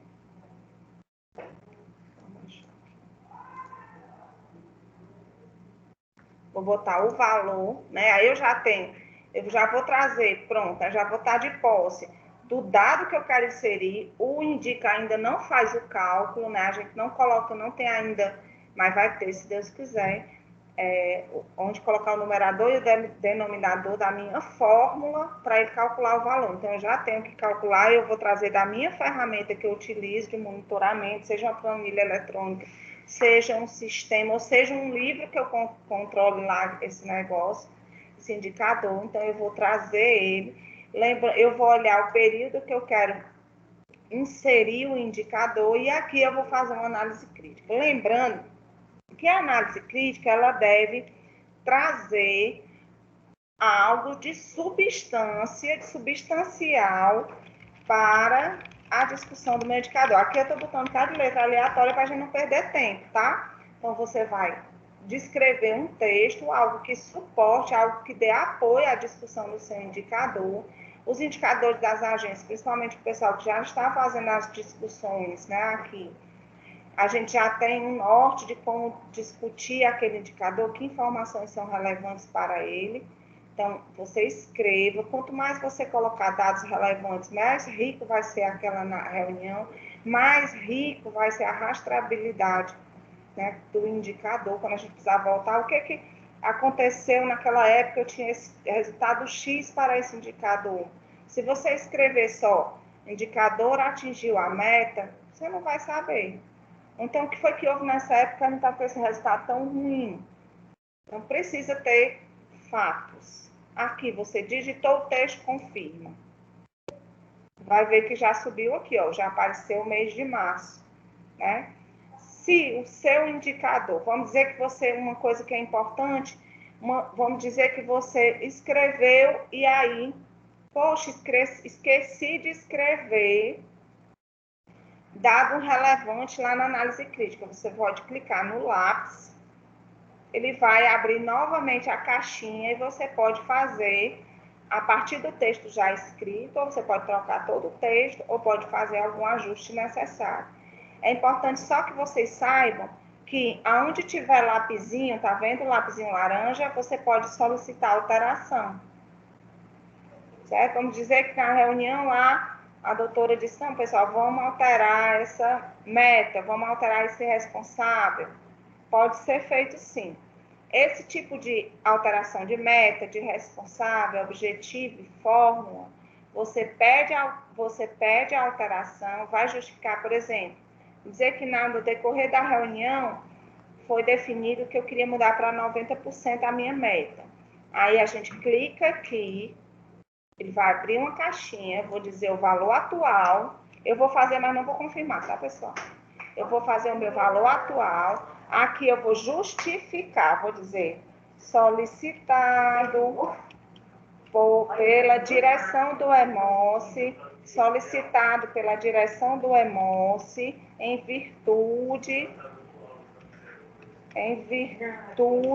Vou botar o valor, né? Aí eu já vou trazer, pronto, eu já vou estar de posse do dado que eu quero inserir. O Indica ainda não faz o cálculo, né? A gente não coloca, não tem ainda, mas vai ter, se Deus quiser, onde colocar o numerador e o denominador da minha fórmula para ele calcular o valor. Então, eu já tenho que calcular, eu vou trazer da minha ferramenta que eu utilizo de monitoramento, seja uma planilha eletrônica, seja um sistema, ou seja um livro que eu controle lá esse negócio, esse indicador. Então, eu vou trazer ele. Eu vou olhar o período que eu quero inserir o indicador e aqui eu vou fazer uma análise crítica. Lembrando que a análise crítica, ela deve trazer algo de substância, de substancial para a discussão do meu indicador. Aqui eu estou botando cada letra aleatória para a gente não perder tempo, tá? Então, você vai descrever um texto, algo que suporte, algo que dê apoio à discussão do seu indicador. Os indicadores das agências, principalmente o pessoal que já está fazendo as discussões, né, aqui, a gente já tem um norte de como discutir aquele indicador, que informações são relevantes para ele. Então, você escreva. Quanto mais você colocar dados relevantes, mais rico vai ser aquela reunião, mais rico vai ser a rastreabilidade, né, do indicador, quando a gente precisar voltar. O que aconteceu naquela época? Eu tinha esse resultado X para esse indicador. Se você escrever só indicador atingiu a meta, você não vai saber. Então, o que foi que houve nessa época não está com esse resultado tão ruim? Então, precisa ter fatos. Aqui, você digitou o texto, confirma. Vai ver que já subiu aqui, ó, já apareceu o mês de março, né? Se o seu indicador, vamos dizer que você, uma coisa que é importante, vamos dizer que você escreveu e aí, poxa, esqueci de escrever dado relevante lá na análise crítica. Você pode clicar no lápis, ele vai abrir novamente a caixinha e você pode fazer a partir do texto já escrito, ou você pode trocar todo o texto, ou pode fazer algum ajuste necessário. É importante só que vocês saibam que aonde tiver lapisinho, tá vendo o lapisinho laranja, você pode solicitar alteração. Certo? Vamos dizer que na reunião lá, a doutora disse, não, pessoal, vamos alterar essa meta, vamos alterar esse responsável. Pode ser feito sim. Esse tipo de alteração de meta, de responsável, objetivo e fórmula, você pede a alteração, vai justificar, por exemplo, dizer que no decorrer da reunião foi definido que eu queria mudar para 90% a minha meta. Aí a gente clica aqui, ele vai abrir uma caixinha, vou dizer o valor atual, eu vou fazer, mas não vou confirmar, tá, pessoal? Eu vou fazer o meu valor atual, aqui eu vou justificar, vou dizer, solicitado pela direção do EMOSE, solicitado pela direção do EMOSE, em virtude do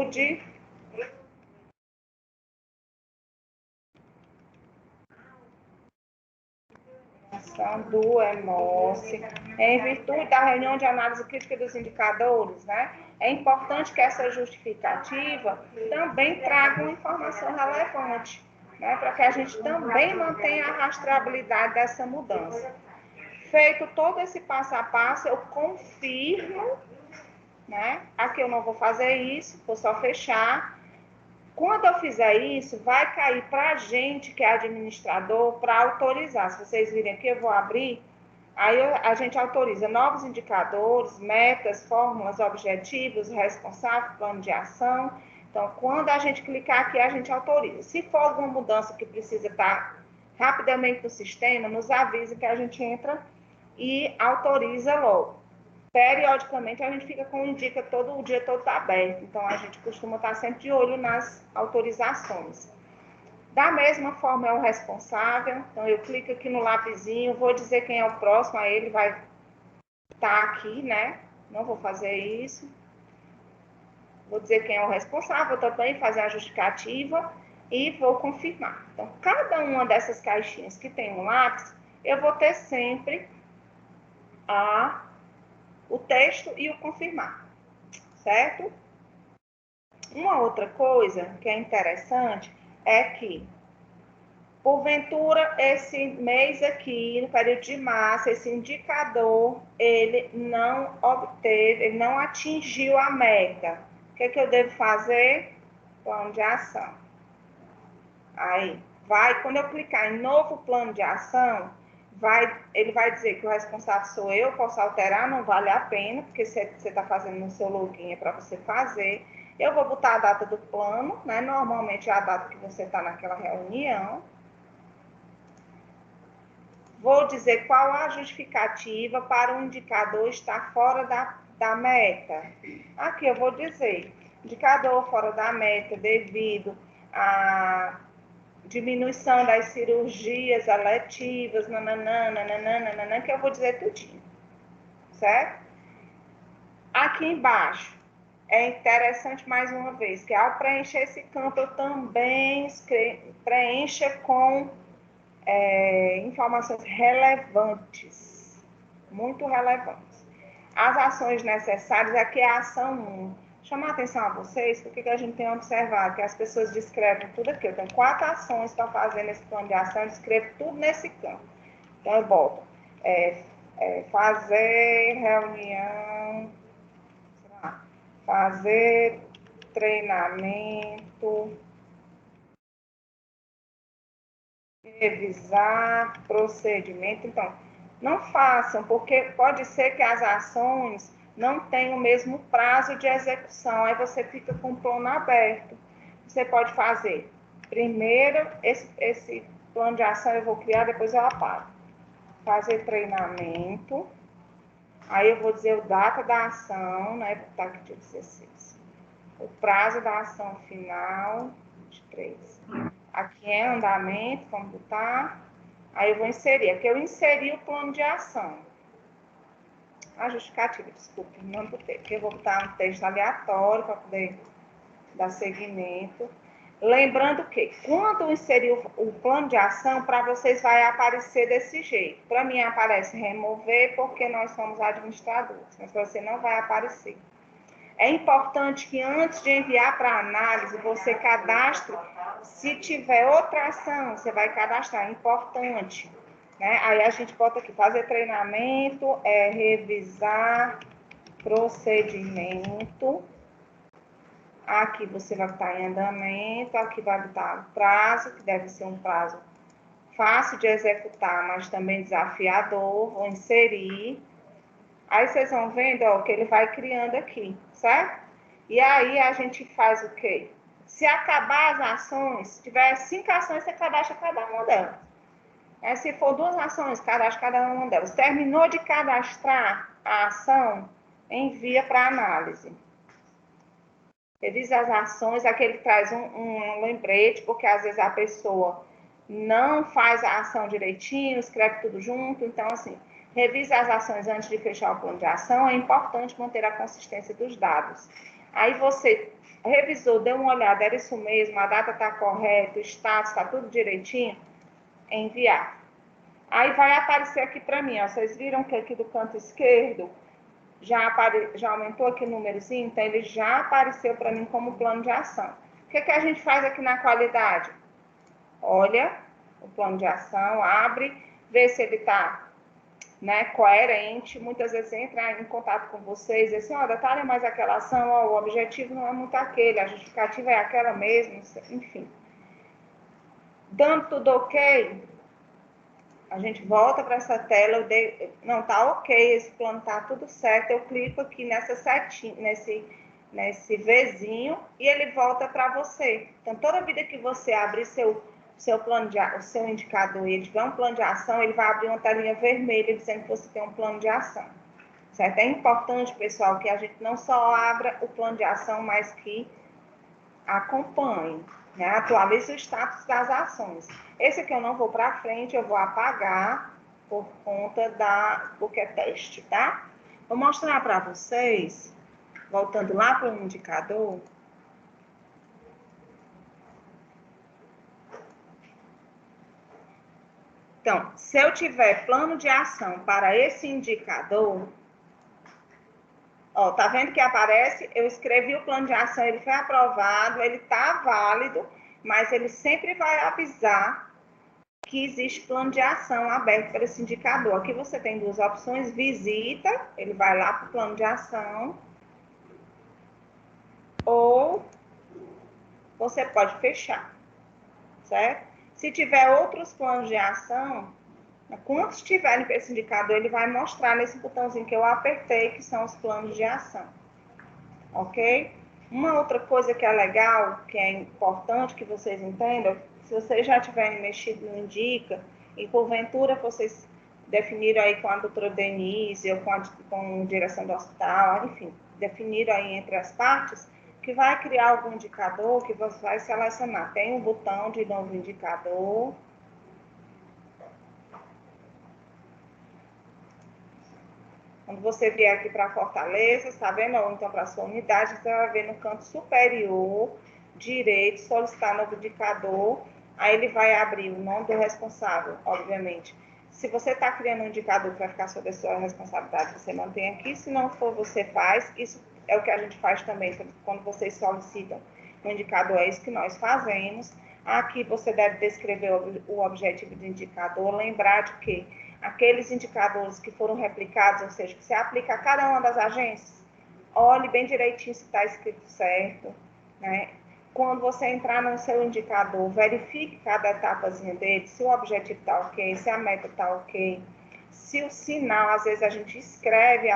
EMOSE, em virtude da reunião de análise crítica dos indicadores, né? É importante que essa justificativa também traga uma informação relevante, né? Para que a gente também mantenha a rastreabilidade dessa mudança. Feito todo esse passo a passo, eu confirmo, né? Aqui eu não vou fazer isso, vou só fechar. Quando eu fizer isso, vai cair para a gente, que é administrador, para autorizar. Se vocês virem aqui, eu vou abrir. Aí a gente autoriza novos indicadores, metas, fórmulas, objetivos, responsável, plano de ação. Então, quando a gente clicar aqui, a gente autoriza. Se for alguma mudança que precisa estar rapidamente no sistema, nos avisa que a gente entra e autoriza logo. Periodicamente, a gente fica com o Indica o dia todo aberto. Então, a gente costuma estar sempre de olho nas autorizações. Da mesma forma é o responsável, então eu clico aqui no lapisinho, vou dizer quem é o próximo, aí ele vai estar aqui, né? Não vou fazer isso. Vou dizer quem é o responsável também, fazer a justificativa e vou confirmar. Então, cada uma dessas caixinhas que tem um lápis, eu vou ter sempre o texto e o confirmar, certo? Uma outra coisa que é interessante é que, porventura, esse mês aqui, no período de março, esse indicador, ele não obteve, ele não atingiu a meta. O que é que eu devo fazer? Plano de ação. Aí, quando eu clicar em novo plano de ação, ele vai dizer que o responsável sou eu, posso alterar, não vale a pena, porque você está fazendo no seu login, é para você fazer. Eu vou botar a data do plano, né? Normalmente é a data que você está naquela reunião. Vou dizer qual a justificativa para o indicador estar fora da meta. Aqui eu vou dizer, indicador fora da meta devido a diminuição das cirurgias eletivas, nananã, que eu vou dizer tudinho, certo? Aqui embaixo, é interessante mais uma vez, que ao preencher esse campo, eu também preencha com informações relevantes, muito relevantes. As ações necessárias, aqui é a ação 1. Chamar a atenção a vocês, porque a gente tem observado que as pessoas descrevem tudo aqui. Eu tenho 4 ações para fazer nesse plano de ação, eu descrevo tudo nesse campo. Então, eu boto fazer reunião, fazer treinamento, revisar procedimento. Então, não façam, porque pode ser que as ações não tenham o mesmo prazo de execução, aí você fica com o plano aberto. Você pode fazer primeiro, esse plano de ação eu vou criar, depois eu apago. Fazer treinamento, aí eu vou dizer o data da ação, né, vou botar aqui dia 16. O prazo da ação final, 23. Aqui é andamento, vamos botar. Aí eu vou inserir. Aqui eu inseri o plano de ação. A justificativa, desculpa, não botei. Aqui eu vou botar um texto aleatório para poder dar seguimento. Lembrando que quando eu inserir o plano de ação, para vocês vai aparecer desse jeito. Para mim aparece remover, porque nós somos administradores, mas para você não vai aparecer. É importante que antes de enviar para análise, você cadastre, se tiver outra ação, você vai cadastrar, é importante. Né? Aí a gente bota aqui, fazer treinamento, revisar procedimento. Aqui você vai botar em andamento, aqui vai botar o prazo, que deve ser um prazo fácil de executar, mas também desafiador, vou inserir. Aí vocês vão vendo, ó, que ele vai criando aqui, certo? E aí a gente faz o quê? Se acabar as ações, se tiver 5 ações, você cadastra cada uma delas. Se for 2 ações, cadastra cada uma delas. Terminou de cadastrar a ação, envia para análise. Revisa as ações, aqui ele traz um lembrete, porque às vezes a pessoa não faz a ação direitinho, escreve tudo junto, então assim, revisa as ações antes de fechar o plano de ação, é importante manter a consistência dos dados. Aí você revisou, deu uma olhada, era isso mesmo, a data está correta, o status está tudo direitinho, enviar. Aí vai aparecer aqui para mim, ó, vocês viram que aqui do canto esquerdo já aumentou aqui o númerozinho, então ele já apareceu para mim como plano de ação. O que a gente faz aqui na qualidade? Olha o plano de ação, abre, vê se ele está coerente. Muitas vezes entra em contato com vocês e assim, detalhe mais aquela ação, o objetivo não é muito aquele, a justificativa é aquela mesmo, enfim. Dando tudo ok, a gente volta para essa tela, não, tá ok, esse plano tá tudo certo, eu clico aqui nessa setinha, nesse Vzinho, e ele volta para você. Então, toda vida que você abrir seu plano o seu indicador e ele tiver um plano de ação, ele vai abrir uma telinha vermelha dizendo que você tem um plano de ação. Certo? É importante, pessoal, que a gente não só abra o plano de ação, mas que acompanhe, né? Atualize o status das ações. Esse aqui eu não vou para frente, eu vou apagar por conta porque é teste, tá? Vou mostrar para vocês, voltando lá para o indicador. Então, se eu tiver plano de ação para esse indicador, ó, tá vendo que aparece? Eu escrevi o plano de ação, ele foi aprovado, ele tá válido, mas ele sempre vai avisar que existe plano de ação aberto para esse indicador. Aqui você tem duas opções: visita, ele vai lá para o plano de ação, ou você pode fechar, certo? Se tiver outros planos de ação, quantos tiverem para esse indicador, ele vai mostrar nesse botãozinho que eu apertei, que são os planos de ação, ok? Uma outra coisa que é legal, que é importante que vocês entendam, se vocês já tiverem mexido no Indica, e porventura vocês definiram aí com a doutora Denise, ou com a direção do hospital, enfim, definiram aí entre as partes, que vai criar algum indicador que você vai selecionar. Tem um botão de novo indicador. Quando você vier aqui para Fortaleza, está vendo? Ou então para a sua unidade, você vai ver no canto superior direito, solicitar novo indicador. Aí ele vai abrir o nome do responsável, obviamente. Se você está criando um indicador que vai ficar sob a sua responsabilidade, você mantém aqui. Se não for, você faz. Isso é o que a gente faz também quando vocês solicitam um indicador, é isso que nós fazemos. Aqui você deve descrever o objetivo do indicador, lembrar de que aqueles indicadores que foram replicados, ou seja, que você aplica a cada uma das agências, olhe bem direitinho se está escrito certo, né? Quando você entrar no seu indicador, verifique cada etapazinha dele, se o objetivo está ok, se a meta está ok, se o sinal, às vezes a gente escreve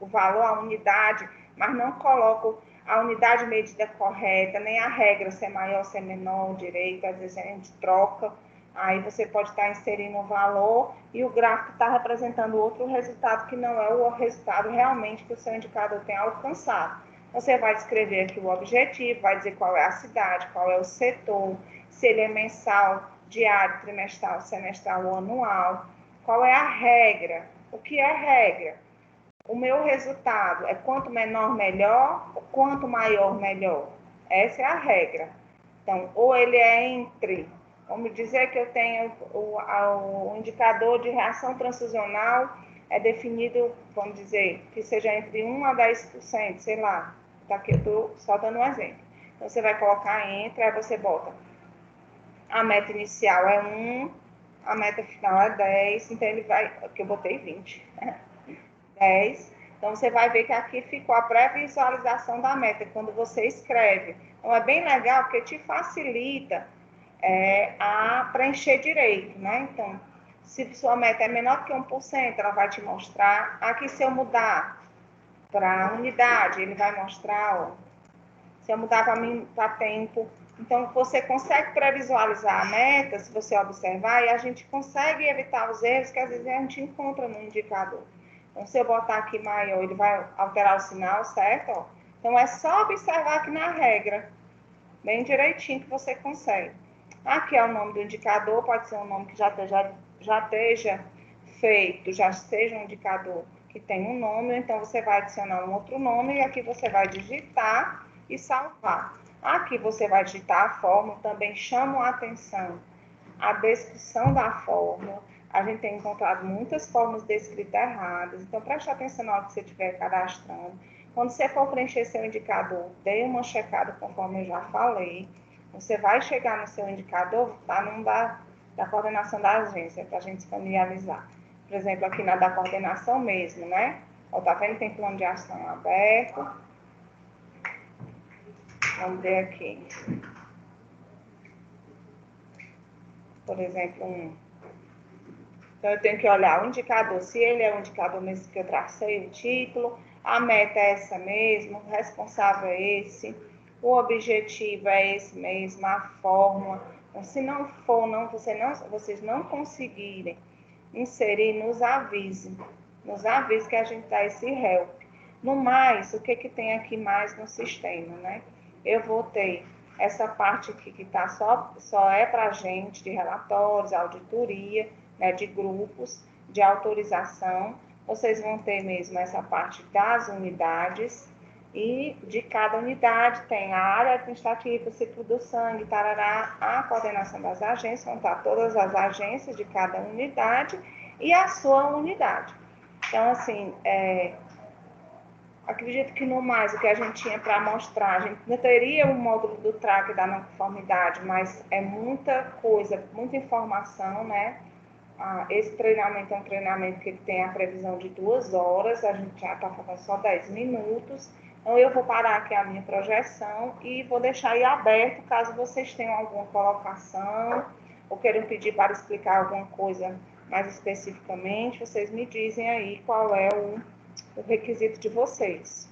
o valor, a unidade, mas não coloca a unidade medida correta, nem a regra, se é maior, se é menor, direito, às vezes a gente troca. Aí você pode estar inserindo um valor e o gráfico está representando outro resultado que não é o resultado realmente que o seu indicador tem alcançado. Você vai escrever aqui o objetivo, vai dizer qual é a cidade, qual é o setor, se ele é mensal, diário, trimestral, semestral ou anual, qual é a regra. O que é regra? O meu resultado é quanto menor, melhor, ou quanto maior, melhor. Essa é a regra. Então, ou ele é entre, vamos dizer que eu tenho o indicador de reação transfusional é definido, vamos dizer, que seja entre 1 a 10%, sei lá. Tá aqui eu estou só dando um exemplo. Então, você vai colocar entre, aí você bota a meta inicial é 1, a meta final é 10, então ele vai, aqui eu botei 20, 10. Então, você vai ver que aqui ficou a pré-visualização da meta, quando você escreve. Então, é bem legal, porque te facilita a preencher direito, né? Então, se sua meta é menor que 1%, ela vai te mostrar. Aqui, se eu mudar para a unidade, ele vai mostrar, ó, se eu mudar para tempo. Então, você consegue pré-visualizar a meta, se você observar, e a gente consegue evitar os erros que às vezes a gente encontra no indicador. Então, se eu botar aqui maior, ele vai alterar o sinal, certo? Ó. Então, é só observar aqui na regra, bem direitinho que você consegue. Aqui é o nome do indicador, pode ser um nome que já esteja feito, já seja um indicador que tem um nome, então você vai adicionar um outro nome e aqui você vai digitar e salvar. Aqui você vai digitar a fórmula, também chama a atenção a descrição da fórmula. A gente tem encontrado muitas fórmulas descritas erradas, então preste atenção na hora que você estiver cadastrando. Quando você for preencher seu indicador, dê uma checada conforme eu já falei. Você vai chegar no seu indicador, tá num da coordenação da agência, para a gente se familiarizar. Por exemplo, aqui na da coordenação mesmo, né? Ó, tá vendo que tem plano de ação aberto. Vamos ver aqui. Por exemplo, Então, eu tenho que olhar o indicador, se ele é o indicador mesmo que eu tracei, o título, a meta é essa mesmo, o responsável é esse, o objetivo é esse mesmo, a fórmula. Então, se não for, vocês não conseguirem inserir, nos avise que a gente dá esse help. No mais, o que tem aqui mais no sistema, né? eu vou ter essa parte aqui que tá só é para a gente, de relatórios, auditoria, né, de grupos, de autorização. Vocês vão ter mesmo essa parte das unidades, e de cada unidade tem a área administrativa, o ciclo do sangue, tarará, a coordenação das agências, vão estar todas as agências de cada unidade e a sua unidade. Então, assim, acredito que no mais o que a gente tinha para mostrar, a gente não teria o módulo do track da não conformidade, mas é muita coisa, muita informação, né? Esse treinamento é um treinamento que tem a previsão de 2 horas, a gente já está falando só 10 minutos, então eu vou parar aqui a minha projeção e vou deixar aí aberto, caso vocês tenham alguma colocação, ou queiram pedir para explicar alguma coisa mais especificamente, vocês me dizem aí qual é o requisito de vocês.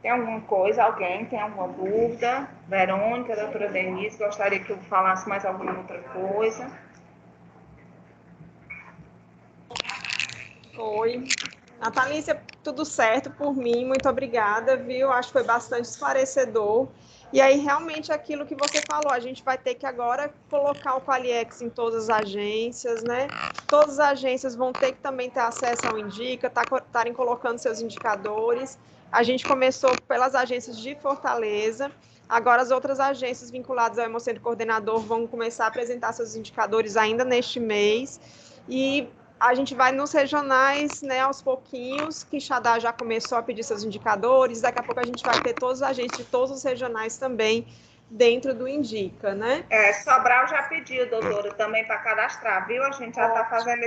Tem alguma coisa? Alguém tem alguma dúvida? Verônica, doutora Denise, gostaria que eu falasse mais alguma outra coisa? Oi. Natalícia, tudo certo por mim, muito obrigada, viu? Acho que foi bastante esclarecedor. E aí, realmente, aquilo que você falou, a gente vai ter que agora colocar o Qualiex em todas as agências, né? Todas as agências vão ter que também ter acesso ao Indica, estarem colocando seus indicadores. A gente começou pelas agências de Fortaleza, agora as outras agências vinculadas ao Hemocentro Coordenador vão começar a apresentar seus indicadores ainda neste mês. E a gente vai nos regionais, né, aos pouquinhos. Quixadá já começou a pedir seus indicadores, daqui a pouco a gente vai ter todos os agentes de todos os regionais também dentro do Indica, né? Sobral já pediu, doutora, também para cadastrar, viu? A gente já está fazendo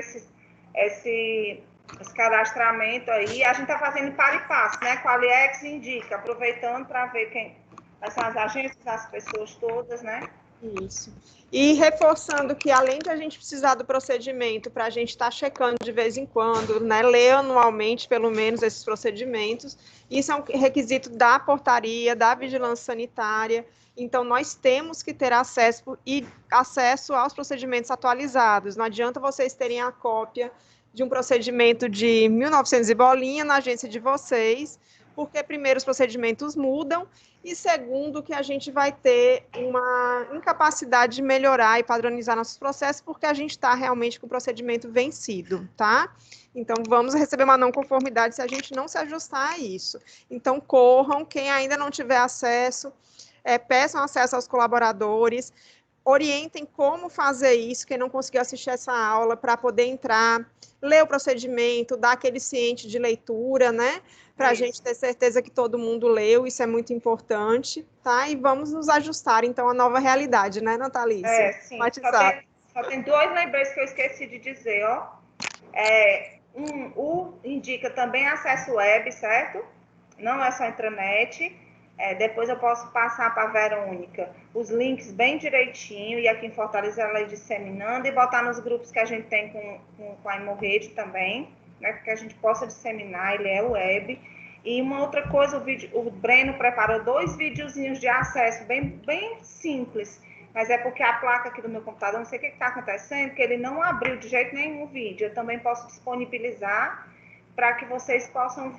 esse cadastramento aí, a gente está fazendo par e passo, né? Qualiex Indica, aproveitando para ver quem são as agências, as pessoas todas, né? Isso. E reforçando que, além de a gente precisar do procedimento para a gente estar checando de vez em quando, né, ler anualmente, pelo menos, esses procedimentos, isso é um requisito da portaria, da vigilância sanitária. Então, nós temos que ter acesso aos procedimentos atualizados. Não adianta vocês terem a cópia de um procedimento de 1900 e bolinha na agência de vocês, porque, primeiro, os procedimentos mudam, e segundo, que a gente vai ter uma incapacidade de melhorar e padronizar nossos processos, porque a gente está realmente com o procedimento vencido, tá? Então, vamos receber uma não conformidade se a gente não se ajustar a isso. Então, corram, quem ainda não tiver acesso, peçam acesso aos colaboradores, orientem como fazer isso, quem não conseguiu assistir essa aula, para poder entrar, ler o procedimento, dar aquele ciente de leitura, né? Para a gente ter certeza que todo mundo leu, isso é muito importante, tá? E vamos nos ajustar, então, à nova realidade, né, Natalícia? Sim. Só tem 2 lembretes que eu esqueci de dizer, ó. O Indica também acesso web, certo? Não é só intranet. Depois eu posso passar para a Verônica os links bem direitinho, e aqui em Fortaleza ela ir disseminando, e botar nos grupos que a gente tem com a Hemorrede também, né, que a gente possa disseminar, ele é web. E uma outra coisa, o Breno preparou 2 videozinhos de acesso, bem simples, mas é porque a placa aqui do meu computador, não sei o que está acontecendo, que ele não abriu de jeito nenhum o vídeo. Eu também posso disponibilizar para que vocês possam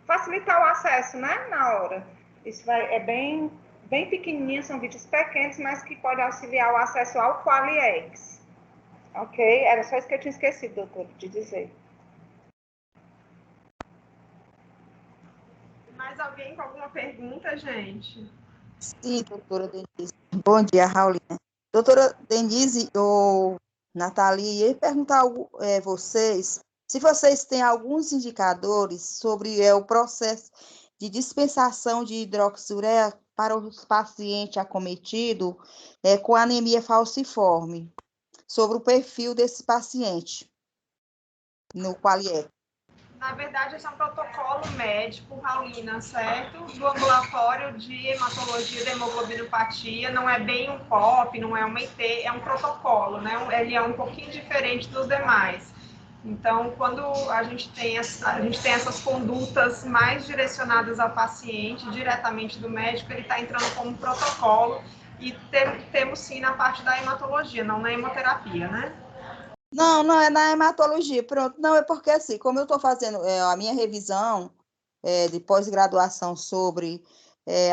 facilitar o acesso, né, na hora. Isso é bem pequenininho, são vídeos pequenos, mas que pode auxiliar o acesso ao Qualiex. Ok? Era só isso que eu tinha esquecido, doutor, de dizer. Mais alguém com alguma pergunta, gente? Sim, doutora Denise. Bom dia, Raulina. Doutora Denise ou Nathalie, eu ia perguntar a vocês se vocês têm alguns indicadores sobre o processo de dispensação de hidroxiureia para os pacientes acometidos com anemia falciforme, sobre o perfil desse paciente no Qualiex. Na verdade, esse é um protocolo médico, Raulina, certo? Do ambulatório de hematologia da hemoglobinopatia. Não é bem um POP, não é uma IT, é um protocolo, né? Ele é um pouquinho diferente dos demais. Então, quando a gente tem essas condutas mais direcionadas ao paciente, diretamente do médico, ele está entrando como protocolo. E temos sim na parte da hematologia, não na hemoterapia, né? Não, não é na hematologia, pronto. Não, é porque assim, como eu estou fazendo a minha revisão de pós-graduação sobre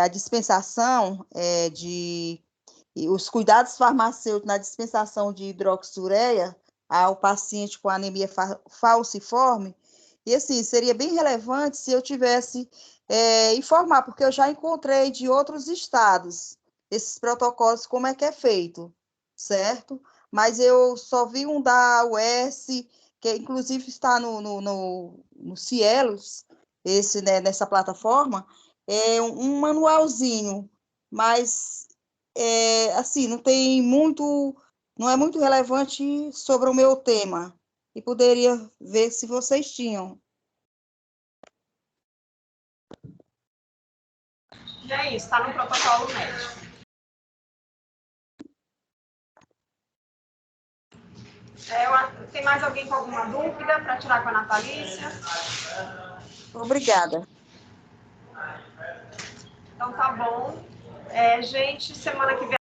a dispensação e os cuidados farmacêuticos na dispensação de hidroxureia ao paciente com anemia falciforme, e assim, seria bem relevante se eu tivesse informar, porque eu já encontrei de outros estados esses protocolos, como é que é feito, certo? Mas eu só vi um da UES, que inclusive está no Cielos, né, nessa plataforma, é um manualzinho, mas assim, não é muito relevante sobre o meu tema, e poderia ver se vocês tinham. E é isso, está no protocolo médico. Tem mais alguém com alguma dúvida para tirar com a Natalícia? Obrigada. Então tá bom. Gente, semana que vem